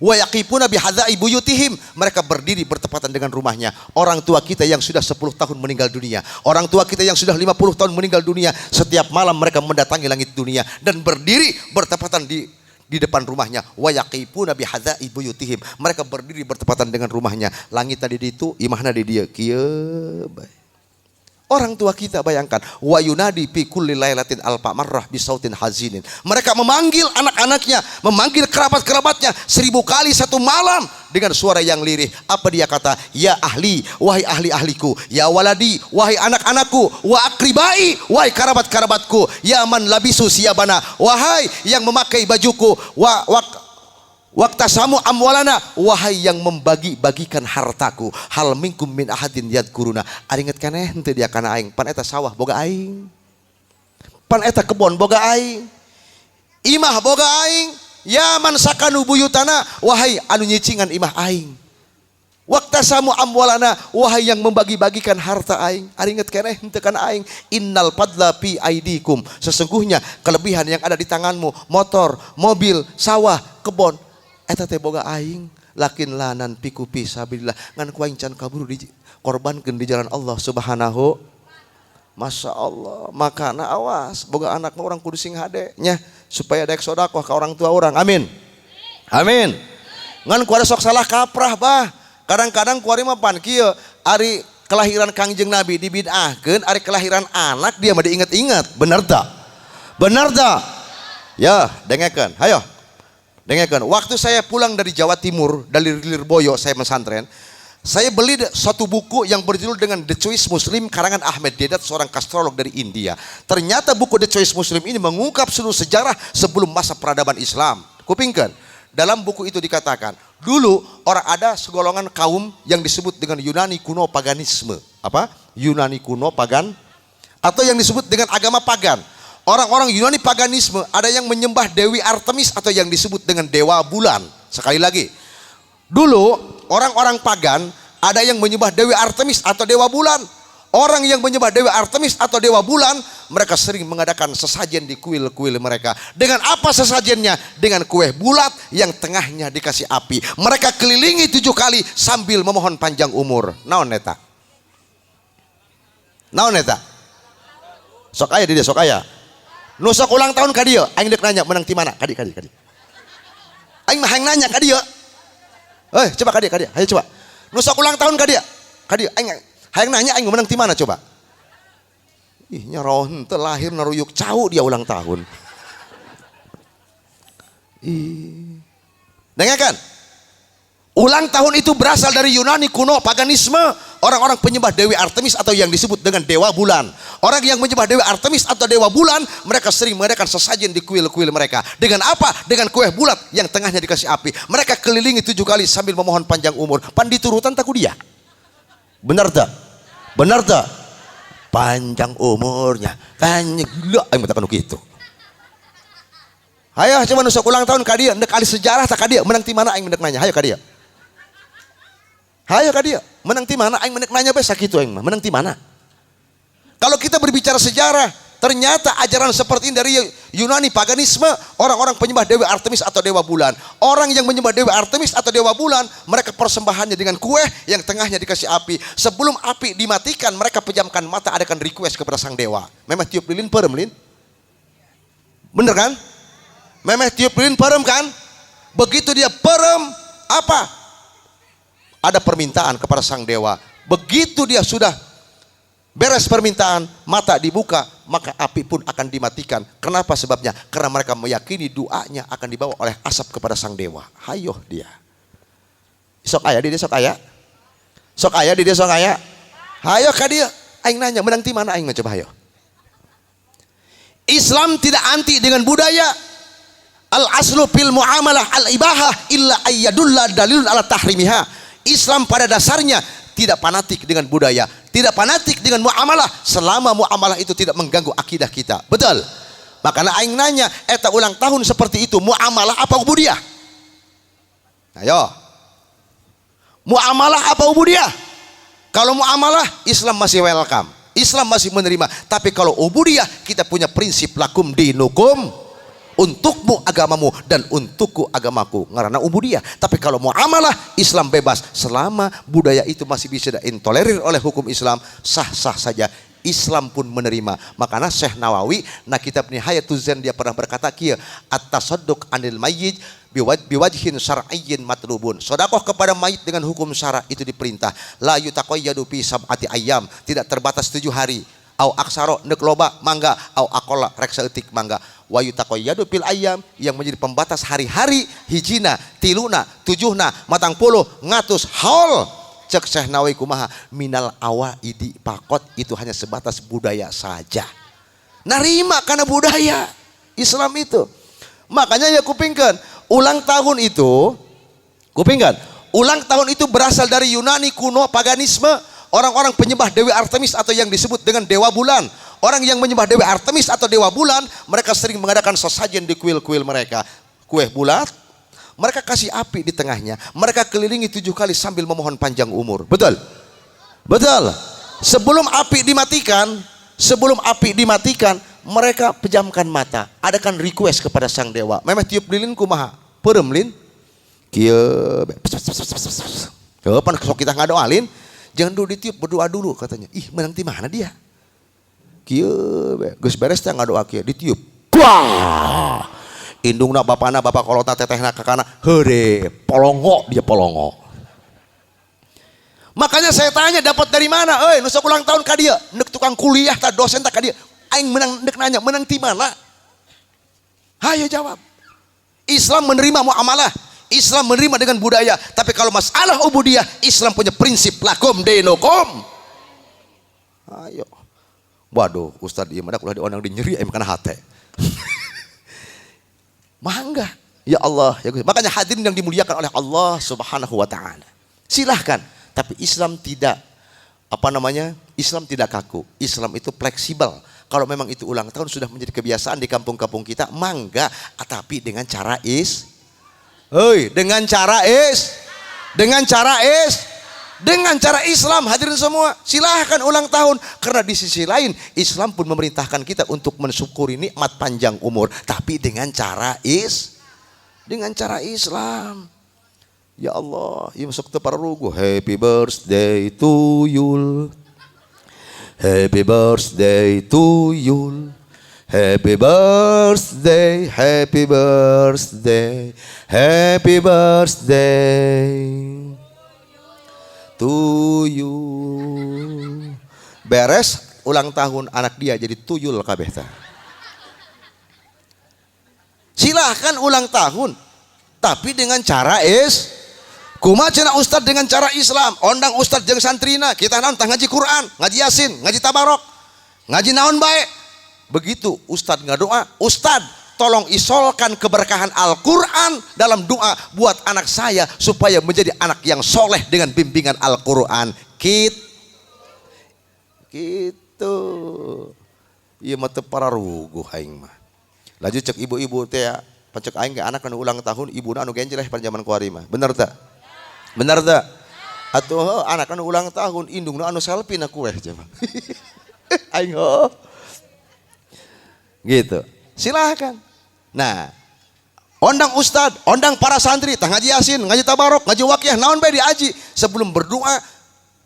Wa yaqifuna bihadza'i buyutihim, mereka berdiri bertepatan dengan rumahnya. Orang tua kita yang sudah 10 tahun meninggal dunia, orang tua kita yang sudah 50 tahun meninggal dunia, setiap malam mereka mendatangi langit dunia dan berdiri bertepatan di depan rumahnya. Wa yaqifuna bihadza'i buyutihim, mereka berdiri bertepatan dengan rumahnya. Langit tadi di itu, imahna di dia kieu bae. Orang tua kita bayangkan, wa yunadi fi kulli lailatin alfa marrah bisautin hazinin. Mereka memanggil anak-anaknya, memanggil kerabat-kerabatnya 1000 kali satu malam dengan suara yang lirih. Apa dia kata? Ya ahli, wahai ahli-ahliku, ya waladi, wahai anak-anakku, wa akribai, wahai kerabat-kerabatku, ya man labisu siyabana, wahai yang memakai bajuku, waktasamu amwalana, wahai yang membagi-bagikan hartaku. Hal minkum min ahadin yadkuruna, ari inget keneh henteu dia kana aing. Pan eta sawah boga aing, pan eta kebon boga aing, imah boga aing. Ya man sakanu buyutana, wahai anu nyicingan imah aing. Waktasamu amwalana, wahai yang membagi-bagikan harta aing. Ari inget keneh henteu kana aing. Innal fadla fi aidikum, sesungguhnya kelebihan yang ada di tanganmu, motor, mobil, sawah, kebon, eta teh boga aing. Lakin lanan piku fisabilillah, ngan ku aing can kaburu dikorbankeun di jalan Allah Subhanahu. Masya Allah. Makana awas boga anak mah urang kudu sing hade nya supaya daek sedekah ka orang tua urang. Amin. Amin. Ngan ku ada sok salah kaprah bah. Kadang-kadang ku ari mah pan kieu ari kelahiran Kangjeng Nabi dibid'ahkeun, ari kelahiran anak dia mah diinget-inget. Bener tak? Bener tak? Ya, dengekeun. Hayo. Dengarkan, waktu saya pulang dari Jawa Timur, dari Lirboyo, saya pesantren, saya beli satu buku yang berjudul dengan The Choice Muslim karangan Ahmed Deedat, seorang astrolog dari India. Ternyata buku The Choice Muslim ini mengungkap seluruh sejarah sebelum masa peradaban Islam. Kupingkan, dalam buku itu dikatakan, Dulu orang ada segolongan kaum yang disebut dengan Yunani kuno paganisme. Apa? Yunani kuno pagan atau yang disebut dengan agama pagan. Orang-orang Yunani paganisme ada yang menyembah Dewi Artemis atau yang disebut dengan dewa bulan. Sekali lagi, dulu orang-orang pagan ada yang menyembah Dewi Artemis atau dewa bulan. Orang yang menyembah Dewi Artemis atau dewa bulan, mereka sering mengadakan sesajen di kuil-kuil mereka. Dengan apa sesajennya? Dengan kue bulat yang tengahnya dikasih api. Mereka kelilingi 7 kali sambil memohon panjang umur. Naon eta? Naon eta? Sok aya di dia, sok aya. Nu sok ulang tahun ka dieu, aing deuk nanya menang ti mana? Kadi. Aing mah hayang nanya ka dieu. Coba ka dieu, hayu coba. Nu sok ulang tahun ka dieu. Ka dieu aing hayang nanya aing menang ti mana coba? Ih nyaroh teu lahir naruyuk cau dia ulang tahun. Dengarkan. Ulang tahun itu berasal dari Yunani kuno paganisme, orang-orang penyembah Dewi Artemis atau yang disebut dengan dewa bulan. Orang yang menyembah Dewi Artemis atau dewa bulan, mereka sering mengadakan sesajen di kuil-kuil mereka. Dengan apa? Dengan kue bulat yang tengahnya dikasih api. Mereka kelilingi 7 kali sambil memohon panjang umur. Pan diturutan taku dia. Benar tak? Benar tak? Panjang umurnya. Kan gila aing mata kitu. Hayo coba nusuk ulang tahun ka dieu, neuk ali sejarah tak ka dieu, menang ti mana aing mendeuk nanya. Hayo ka dieu. Hayo ka dieu, menang ti mana aing mendeuk nanya bae sakitu aing mah, menang ti mana? Kalau kita berbicara sejarah, ternyata ajaran seperti ini dari Yunani paganisme, orang-orang penyembah Dewi Artemis atau dewa bulan. Orang yang menyembah Dewi Artemis atau dewa bulan, mereka persembahannya dengan kue yang tengahnya dikasih api. Sebelum api dimatikan, mereka pejamkan mata adakan request kepada sang dewa. Memeh tiup lilin perem lin? Bener kan? Memeh tiup lilin perem kan? Begitu dia perem, apa? Ada permintaan kepada sang dewa. Begitu dia sudah beres permintaan, mata dibuka, maka api pun akan dimatikan. Kenapa sebabnya? Karena mereka meyakini doanya akan dibawa oleh asap kepada sang dewa. Hayo dia. Sok aya di dia sok aya. Sok aya di dia sok aya. Hayo ka dia. Aing nanya menang ti mana aing coba hayo. Islam tidak anti dengan budaya. Al aslu fil muamalah al ibahah illa ayyadulla dalilun ala tahrimiha. Islam pada dasarnya tidak fanatik dengan budaya, tidak fanatik dengan muamalah selama muamalah itu tidak mengganggu akidah kita. Betul? Makanya aing nanya, eta ulang tahun seperti itu muamalah apa ubudiyah? Ayo. Muamalah apa ubudiyah? Kalau muamalah Islam masih welcome, Islam masih menerima. Tapi kalau ubudiyah kita punya prinsip lakum dinukum, untukmu agamamu dan untukku agamaku, karena ubudiyah. Tapi kalau muamalah Islam bebas selama budaya itu masih bisa diintolerir oleh hukum Islam, sah-sah saja. Islam pun menerima. Makanya Syekh Nawawi na kitab Nihayatul Zen dia pernah berkata kieu, at-tasadduq anil mayyit biwajhin syar'iyyin matlubun. Sedekah kepada mayit dengan hukum syara itu diperintah. La yutaqayyadu fi sab'ati ayyam, tidak terbatas 7 hari. Au aksaro neuk loba mangga, au aqalla rek saeutik mangga. Wa yutaqayyadu fil ayyam, yang menjadi pembatas hari-hari hijina, tiluna, tujuhna, matang puluh, ngatus haul. Cek Syekh Nawawi kumaha, minal awaidi pakot, itu hanya sebatas budaya saja. Narima karena budaya Islam itu. Makanya ya kupingkan ulang tahun itu, kupingkan ulang tahun itu berasal dari Yunani kuno paganisme, orang-orang penyembah Dewi Artemis atau yang disebut dengan dewa bulan. Orang yang menyembah Dewi Artemis atau dewa bulan, mereka sering mengadakan sesajen di kuil-kuil mereka. Kue bulat, mereka kasih api di tengahnya. Mereka kelilingi 7 kali sambil memohon panjang umur. Betul? Betul. Sebelum api dimatikan, mereka pejamkan mata. Adakan request kepada sang dewa. Memang tiup lilin kumaha? Perem lin. Kieu. Kapan sok kita ngadoalin? Jangan dulu ditiup, berdoa dulu katanya. Ih, menang di mana dia? Kieu, geus beres teh ngadoa kieu, ditiup. Wah! Indungna bapana bapak kolotna tetehna kakana heure polongo, dia polongo. Makanya saya tanya dapat dari mana? Nu sok ulang tahun ka dieu, neuk tukang kuliah tah dosen tah ka dieu. Aing menang neuk nanya menang ti mana? Hayo jawab. Islam menerima muamalah, Islam menerima dengan budaya, tapi kalau masalah ubudiyah Islam punya prinsip lakum dinukum. Ayo. Waduh, Ustaz ieu mah ulah dionang di nyeri aya kana hate. Mangga. Ya Allah, ya Gusti. Makanya hadirin yang dimuliakan oleh Allah Subhanahu wa taala. Silahkan, tapi Islam tidak Islam tidak kaku. Islam itu fleksibel. Kalau memang itu ulang tahun sudah menjadi kebiasaan di kampung-kampung kita, mangga, tapi dengan cara dengan cara Islam. Hadirin semua, silahkan ulang tahun. Karena di sisi lain Islam pun memerintahkan kita untuk mensyukuri nikmat panjang umur, tapi dengan cara Islam. Ya Allah, ya masuk ke para rugu. Happy birthday to you. Happy birthday to you. Happy birthday, happy birthday, happy birthday to you. Beres ulang tahun anak dia jadi tuyul kabeh teh. Silahkan ulang tahun, tapi dengan cara kumaha cenah ustad dengan cara Islam. Ondang ustad jeung santrina, kita naon tah ngaji Quran, ngaji Yasin, ngaji tabarok, ngaji naon bae. Begitu ustad ngadoa, ustad tolong isolkan keberkahan Al-Quran dalam doa buat anak saya supaya menjadi anak yang soleh dengan bimbingan Al-Quran. Gitu. Ieu mah teu pararuguh aing mah. Laju cek ibu-ibu teh pacek aing ge anak anu ulang tahun ibuna anu genjeleh pada zaman kuari mah. Bener teu? Bener tak? Atuh anak anu ulang tahun indungna anu selfie na kueh coba. Aing gitu. Silahkan. Nah, ondang ustad, ondang para santri, tah ngaji Yasin, ngaji tabarok, ngaji waqiah, naon bae diaji. Sebelum berdoa,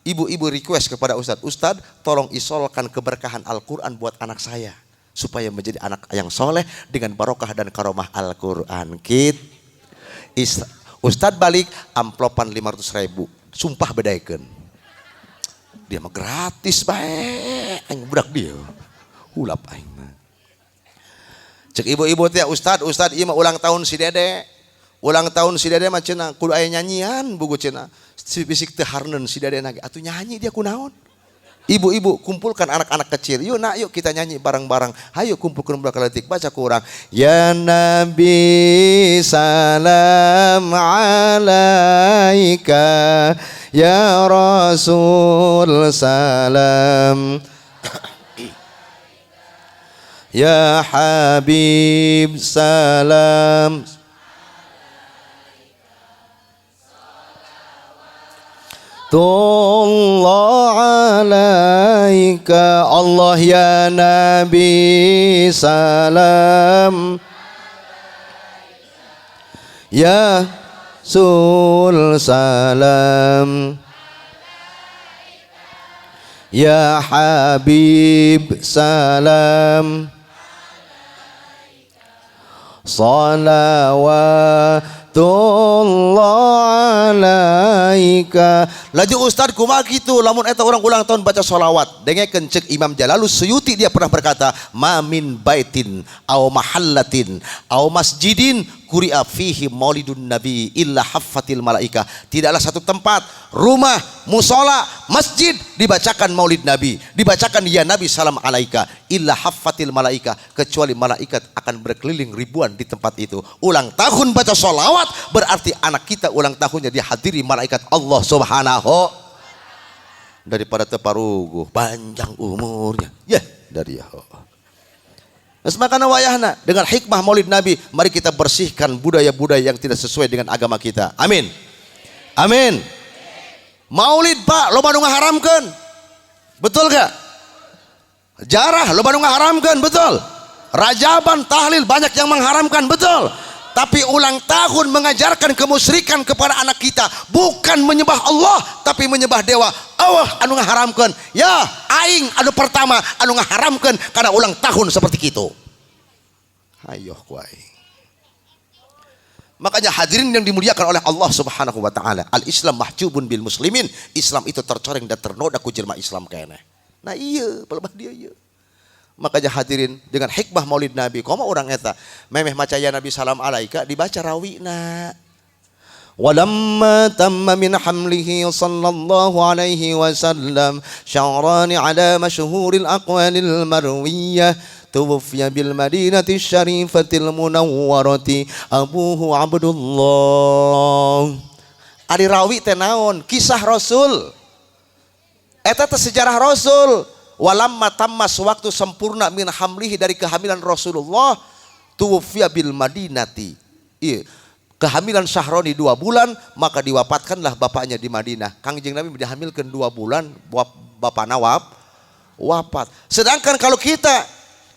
ibu-ibu request kepada ustad, ustad tolong isolkan keberkahan Al-Quran buat anak saya supaya menjadi anak yang soleh dengan barokah dan karomah Al-Quran. Ustad balik amplopan 500.000, sumpah bedaikeun. Dia mah gratis bae, aing budak dia. Ulap aing mah. Cek ibu-ibu teh ustad ieu mah ulang tahun si Dede. Ulang tahun si Dede mah cenah kudu aya nyanyian bugu cenah. Si bisik teh harneun si Dede nage. Atuh nyanyi dia kunaon? Ibu-ibu kumpulkan anak-anak kecil. Yuk nak yuk kita nyanyi bareng-bareng. Hayo kumpulkan budak letik baca Quran. Ya Nabi salam alaika. Ya Rasul salam. Ya Habib salam. Allah alaika. Allah ya Nabi salam. Ya Rasul salam. Ya Habib salam. Salawatullah alaika. Laju ustad kumaha kitu lamun eta orang ulang tahun baca sholawat. Dengekeun cek Imam Jalalus Suyuti dia pernah berkata, ma min baitin aw mahallatin aw masjidin quri'a fihi maulidun nabi illa haffatil malaika. Tidaklah satu tempat, rumah, musola, masjid dibacakan maulid nabi, dibacakan ya nabi salam alaika, illa haffatil malaika, kecuali malaikat akan berkeliling ribuan di tempat itu. Ulang tahun baca sholawat berarti anak kita ulang tahunnya dihadiri malaikat Allah subhanahu. Daripada teparuguh panjang umurnya ya dari ya. Makanya wayahna dengan hikmah maulid nabi, mari kita bersihkan budaya-budaya yang tidak sesuai dengan agama kita. Amin. Amin. Maulid Pak, loba nu ngaharamkeun. Betul gak? Jarah loba nu ngaharamkeun, betul. Rajaban, tahlil banyak yang mengharamkan, betul. Tapi ulang tahun mengajarkan kemusyrikan kepada anak kita, bukan menyembah Allah tapi menyembah dewa. Allah anu ngaharamkeun. Ya, aing anu pertama anu ngaharamkeun karena ulang tahun seperti itu. Ayo ku aing. Makanya hadirin yang dimuliakan oleh Allah Subhanahu wa taala, al-Islam mahjubun bil muslimin. Islam itu tercoreng dan ternoda ku jelema Islam keneh. Nah iya, pelebah dia ieu. Makanya hadirin dengan hikmah maulid nabi, komo orang eta memeh maca ya nabi salam alaika dibaca rawina. Walamma tamma min hamlihi sallallahu alaihi wasallam sya'rani ala masyhuril aqwalil marwiyah tuwfiya bil madinati syarifatil munawwarati abuhu Abdullah. Ari rawi teh naon? Kisah Rasul. Eta teh sejarah Rasul. Walamma tamma sewaktu sempurna min hamlihi dari kehamilan Rasulullah tuwfiya bil madinati. Iya. Kehamilan Syahroni 2 bulan, maka diwafatkanlah bapaknya di Madinah. Kangjeng Nabi dihamilkan 2 bulan, bapak Nawab wafat. Sedangkan kalau kita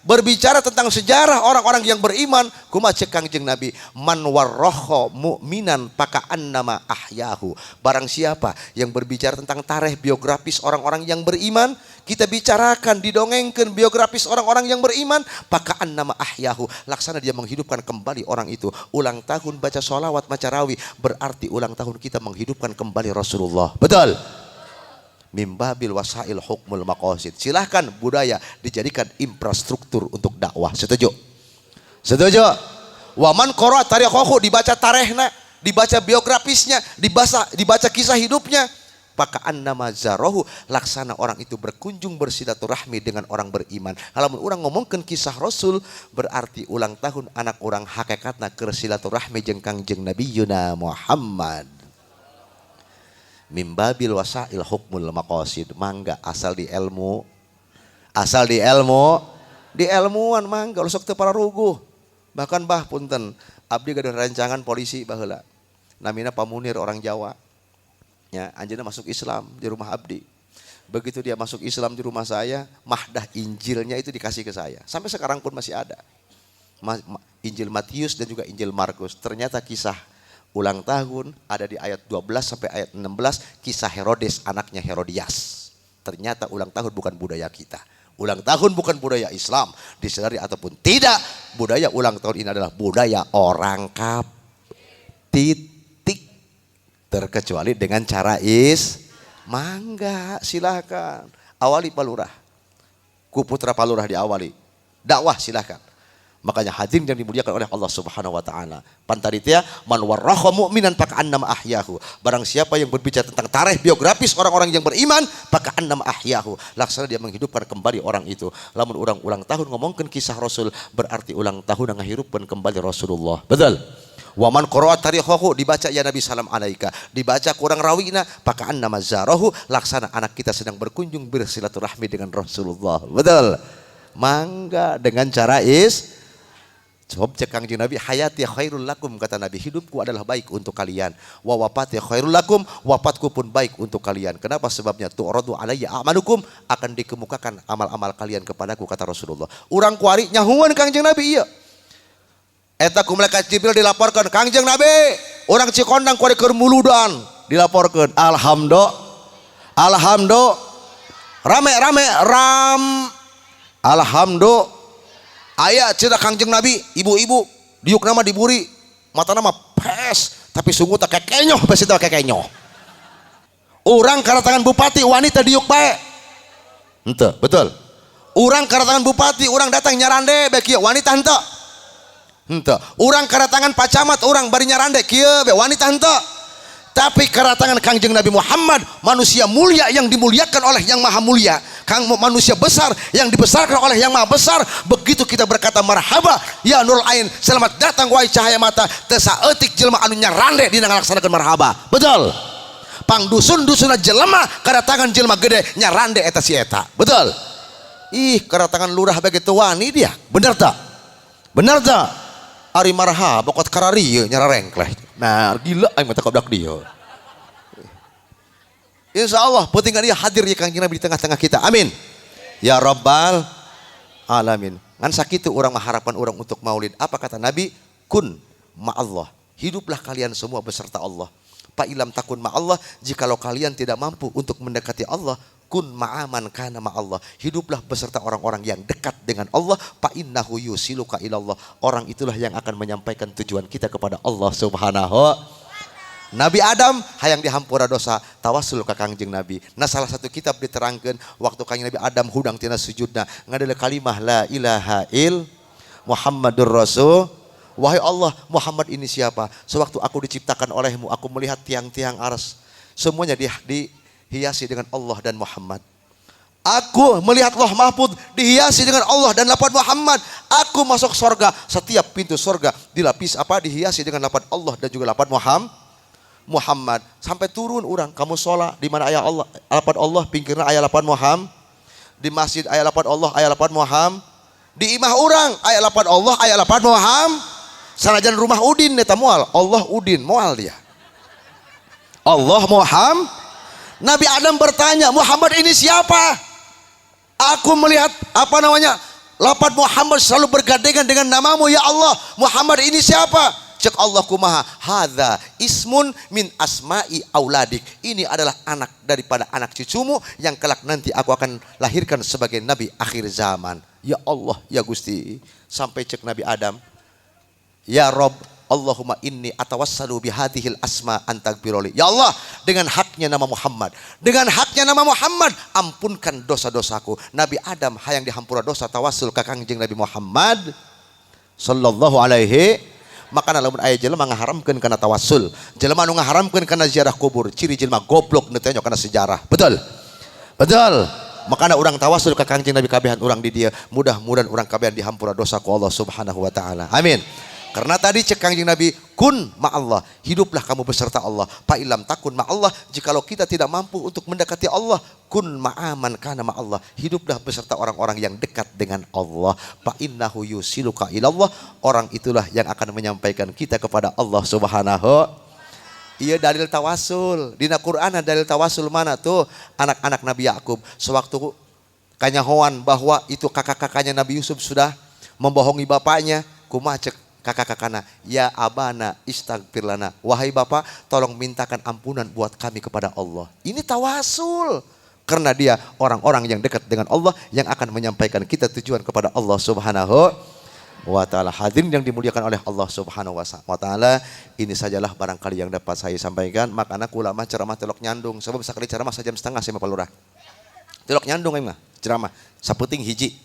berbicara tentang sejarah orang-orang yang beriman, kumaha cek Kangjeng Nabi, man warroho mu'minan paka'annama ahyahu. Barang siapa yang berbicara tentang tarikh biografis orang-orang yang beriman, kita bicarakan, didongengkan biografis orang-orang yang beriman, paka'annama ahyahu, laksana dia menghidupkan kembali orang itu. Ulang tahun baca sholawat, baca rawi, berarti ulang tahun kita menghidupkan kembali Rasulullah. Betul? Mimbabil wasail hukmul maqasid. Silahkan budaya dijadikan infrastruktur untuk dakwah. Setuju? Setuju? Waman qara tarikhahu, dibaca tarikhna, dibaca biografisnya, dibaca kisah hidupnya. Paka'annama zarahu, laksana orang itu berkunjung bersilaturahmi dengan orang beriman. Kalau orang ngomongkan kisah Rasul, berarti ulang tahun anak orang hakikatna keur silaturahmi jeung Kangjeng Nabi Yuna Muhammad. Mimbabil wasail hukmul maqasid. Mangga asal di ilmu, di ilmuwan mangga usok teu para ruguh. Bahkan bah punten abdi gaduh rancangan polisi baheula, namina Pamunir orang Jawa ya, anjeunna masuk Islam di rumah abdi. Begitu dia masuk Islam di rumah saya, mahdah Injilnya itu dikasih ke saya. Sampai sekarang pun masih ada Injil Matius dan juga Injil Markus. Ternyata kisah ulang tahun ada di ayat 12 sampai ayat 16, kisah Herodes anaknya Herodias. Ternyata ulang tahun bukan budaya kita. Ulang tahun bukan budaya Islam, disadari ataupun tidak, budaya ulang tahun ini adalah budaya orang titik. Terkecuali dengan cara mangga, silahkan. Awali palurah, ku putra palurah diawali, dakwah silahkan. Makanya hadirin yang dimuliakan oleh Allah Subhanahu wa taala, pantaritia man warraha mu'minan paka'annama ahyahu. Barang siapa yang berbicara tentang tarikh biografis orang-orang yang beriman, paka'annama ahyahu, laksana dia menghidupkan kembali orang itu. Lamun urang ulang tahun ngomongkeun kisah Rasul, berarti ulang tahun ngahirupkeun kembali Rasulullah. Betul? Waman qara'a tarikhahu, dibaca ya Nabi salam alaika, dibaca kurang rawina, paka'annama zarahu, laksana anak kita sedang berkunjung bersilaturahmi dengan Rasulullah. Betul? Mangga dengan cara coba cek Kangjeng Nabi, hayati khairul lakum, kata Nabi, hidupku adalah baik untuk kalian. Wa wafati khairul lakum, wafatku pun baik untuk kalian. Kenapa? Sebabnya tu'radu alayya a'malukum, akan dikemukakan amal-amal kalian kepadaku, kata Rasulullah. Urang kuari nyahuan Kangjeng Nabi iya. Eta ku malaikat Jibril dilaporkan, Kangjeng Nabi, orang Cikondang kuari keur muludan, dilaporkan. Alhamdulillah. Rame. Alhamdulillah. Aya cerita Kangjeng Nabi, ibu-ibu diuk nama diburi, mata nama pes, tapi sungguh tak kekenyoh, pes itu kekenyoh. Orang karatangan bupati wanita diuk bae, ente betul. Orang karatangan bupati, orang datang nyarande, bae kieu wanita ente. Orang karatangan pacamat, orang bari nyarande kieu bae wanita ente. Tapi karatangan Kangjeng Nabi Muhammad, manusia mulia yang dimuliakan oleh yang maha mulia, manusia besar yang dibesarkan oleh yang maha besar. Begitu kita berkata marhaba ya nurul ain, selamat datang wahai cahaya mata, tesa etik jelema anu nyarande dina ngalaksanakeun marhaba. Betul? Pang dusun-dusuna jelema karatangan jelema gede nyarande eta si eta. Betul? Ih, karatangan lurah begitu wani dia. Bener tak? Ari marhaba kot kararieu nyararengkleh. Nah, gila aing mata kabdak dia. Insyaallah penting dia hadir ya Kangjeng Nabi di tengah-tengah kita. Amin. Ya Rabbal alamin. Ngan sakitu urang mengharapkan orang untuk maulid. Apa kata Nabi? Kun ma'allah. Hiduplah kalian semua beserta Allah. Fa ilam takun ma'allah, jikalau kalian tidak mampu untuk mendekati Allah, kun ma'aman kana ma'allah, hiduplah beserta orang-orang yang dekat dengan Allah. Fa innahu yusiluka ilallah, orang itulah yang akan menyampaikan tujuan kita kepada Allah Subhanahu. Nabi Adam hayang dihampura dosa, tawasul ka Kangjeng Nabi. Nah salah satu kitab diterangkan waktu Kangjeng Nabi Adam hudang tina sujudna ngadele kalimah la ilaha il Muhammadur Rasul Wahai Allah, Muhammad ini siapa? Sewaktu aku diciptakan olehmu, aku melihat tiang-tiang aras. Semuanya dihiasi dengan Allah dan Muhammad. Aku melihat Lauh Mahfuz dihiasi dengan Allah dan lafaz Muhammad. Aku masuk surga, setiap pintu surga dihiasi dengan lafaz Allah dan juga lafaz Muhammad. Sampai turun orang, kamu sholat di mana ayat Allah, lafaz Allah, pinggirna ayat lafaz Muhammad. Di masjid ayat lafaz Allah, ayat lafaz Muhammad. Di imah orang ayat lafaz Allah, ayat lafaz Muhammad. Sanajan rumah Udin eta moal, Allah Udin moal dia. Allah Muhammad. Nabi Adam bertanya, Muhammad ini siapa? Aku melihat lafaz Muhammad selalu bergandengan dengan namamu ya Allah. Muhammad ini siapa? Cek Allah kumaha, hadza ismun min asma'i auladik. Ini adalah anak daripada anak cucumu yang kelak nanti aku akan lahirkan sebagai nabi akhir zaman. Ya Allah, ya Gusti. Sampai cek Nabi Adam, ya Rob, Allahumma inni atawassalu bihadhil asma antagfiroli. Ya Allah, dengan haknya nama Muhammad, ampunkan dosa-dosaku. Nabi Adam hayang dihampura dosa tawassul ka Kangjeng Nabi Muhammad sallallahu alaihi. Makana lamun aya jelema ngaharamkeun kana tawassul, jelema anu ngaharamkeun kana ziarah kubur, ciri jelema goblok nu teh kana sejarah. Betul? Betul. Makana urang tawassul ka Kangjeng Nabi kabehan urang di dieu, mudah-mudahan urang kabehan dihampura dosa ku Allah Subhanahu wa taala. Amin. Karena tadi cek Kangjeng Nabi, kun ma'allah, hiduplah kamu beserta Allah. Fa'ilam takun ma'allah, jikalau kita tidak mampu untuk mendekati Allah, kun ma'aman kana ma'allah, hiduplah beserta orang-orang yang dekat dengan Allah. Fa'innahu yusiluka ilallah, orang itulah yang akan menyampaikan kita kepada Allah Subhanahu. Iya dalil tawasul, dina Quran ada dalil tawasul mana tuh? Anak-anak Nabi Yakub sewaktu kanyahoan bahwa itu kakak-kakaknya Nabi Yusuf sudah membohongi bapaknya, kumaha cek kakak-kakakna, ya abana istaghfir lana, wahai bapak tolong mintakan ampunan buat kami kepada Allah. Ini tawasul karena dia orang-orang yang dekat dengan Allah yang akan menyampaikan kita tujuan kepada Allah Subhanahu wa taala. Hadirin yang dimuliakan oleh Allah Subhanahu wa taala, ini sajalah barangkali yang dapat saya sampaikan. Makana ulama ceramah telok nyandung, sebab sakali ceramah sajam setengah saya Pak Lurah. Telok nyandung emang ceramah saputing hiji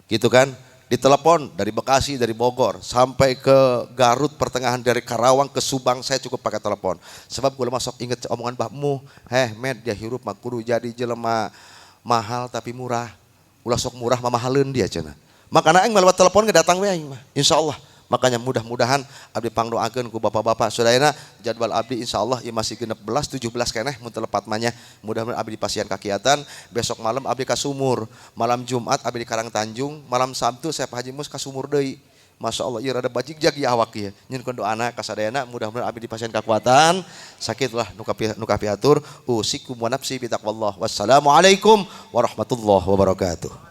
gitu kan. Ditelepon dari Bekasi, dari Bogor, sampai ke Garut, pertengahan dari Karawang ke Subang, saya cukup pakai telepon. Sebab gue masuk inget omongan bahmu, med dia hirup mah kudu jadi jelema mahal tapi murah. Ulah sok murah mah mahalin dia cenah. Makanya aing melewat telepon ke datang we aing mah, insyaallah. Makanya mudah-mudahan abdi pangdoakeun ku bapak-bapak saudara jadwal abdi insyaallah ieu masih 16 17 keneh mun telepat manya. Mudah-mudahan abdi di Pasian Kakiatan, besok malam abdi ka Sumur, malam Jumat abdi di Karang Tanjung, malam Sabtu saya Pak Haji Mus ka Sumur deui. Masyaallah ieu rada bajigjag ieu awak ieu. Nyieunkeun doana ka sadayana mudah-mudahan abdi di Pasian Kakuatan sakitlah nu kapiatur usikum wa nafsi bi taqwallah. Wassalamualaikum warahmatullahi wabarakatuh.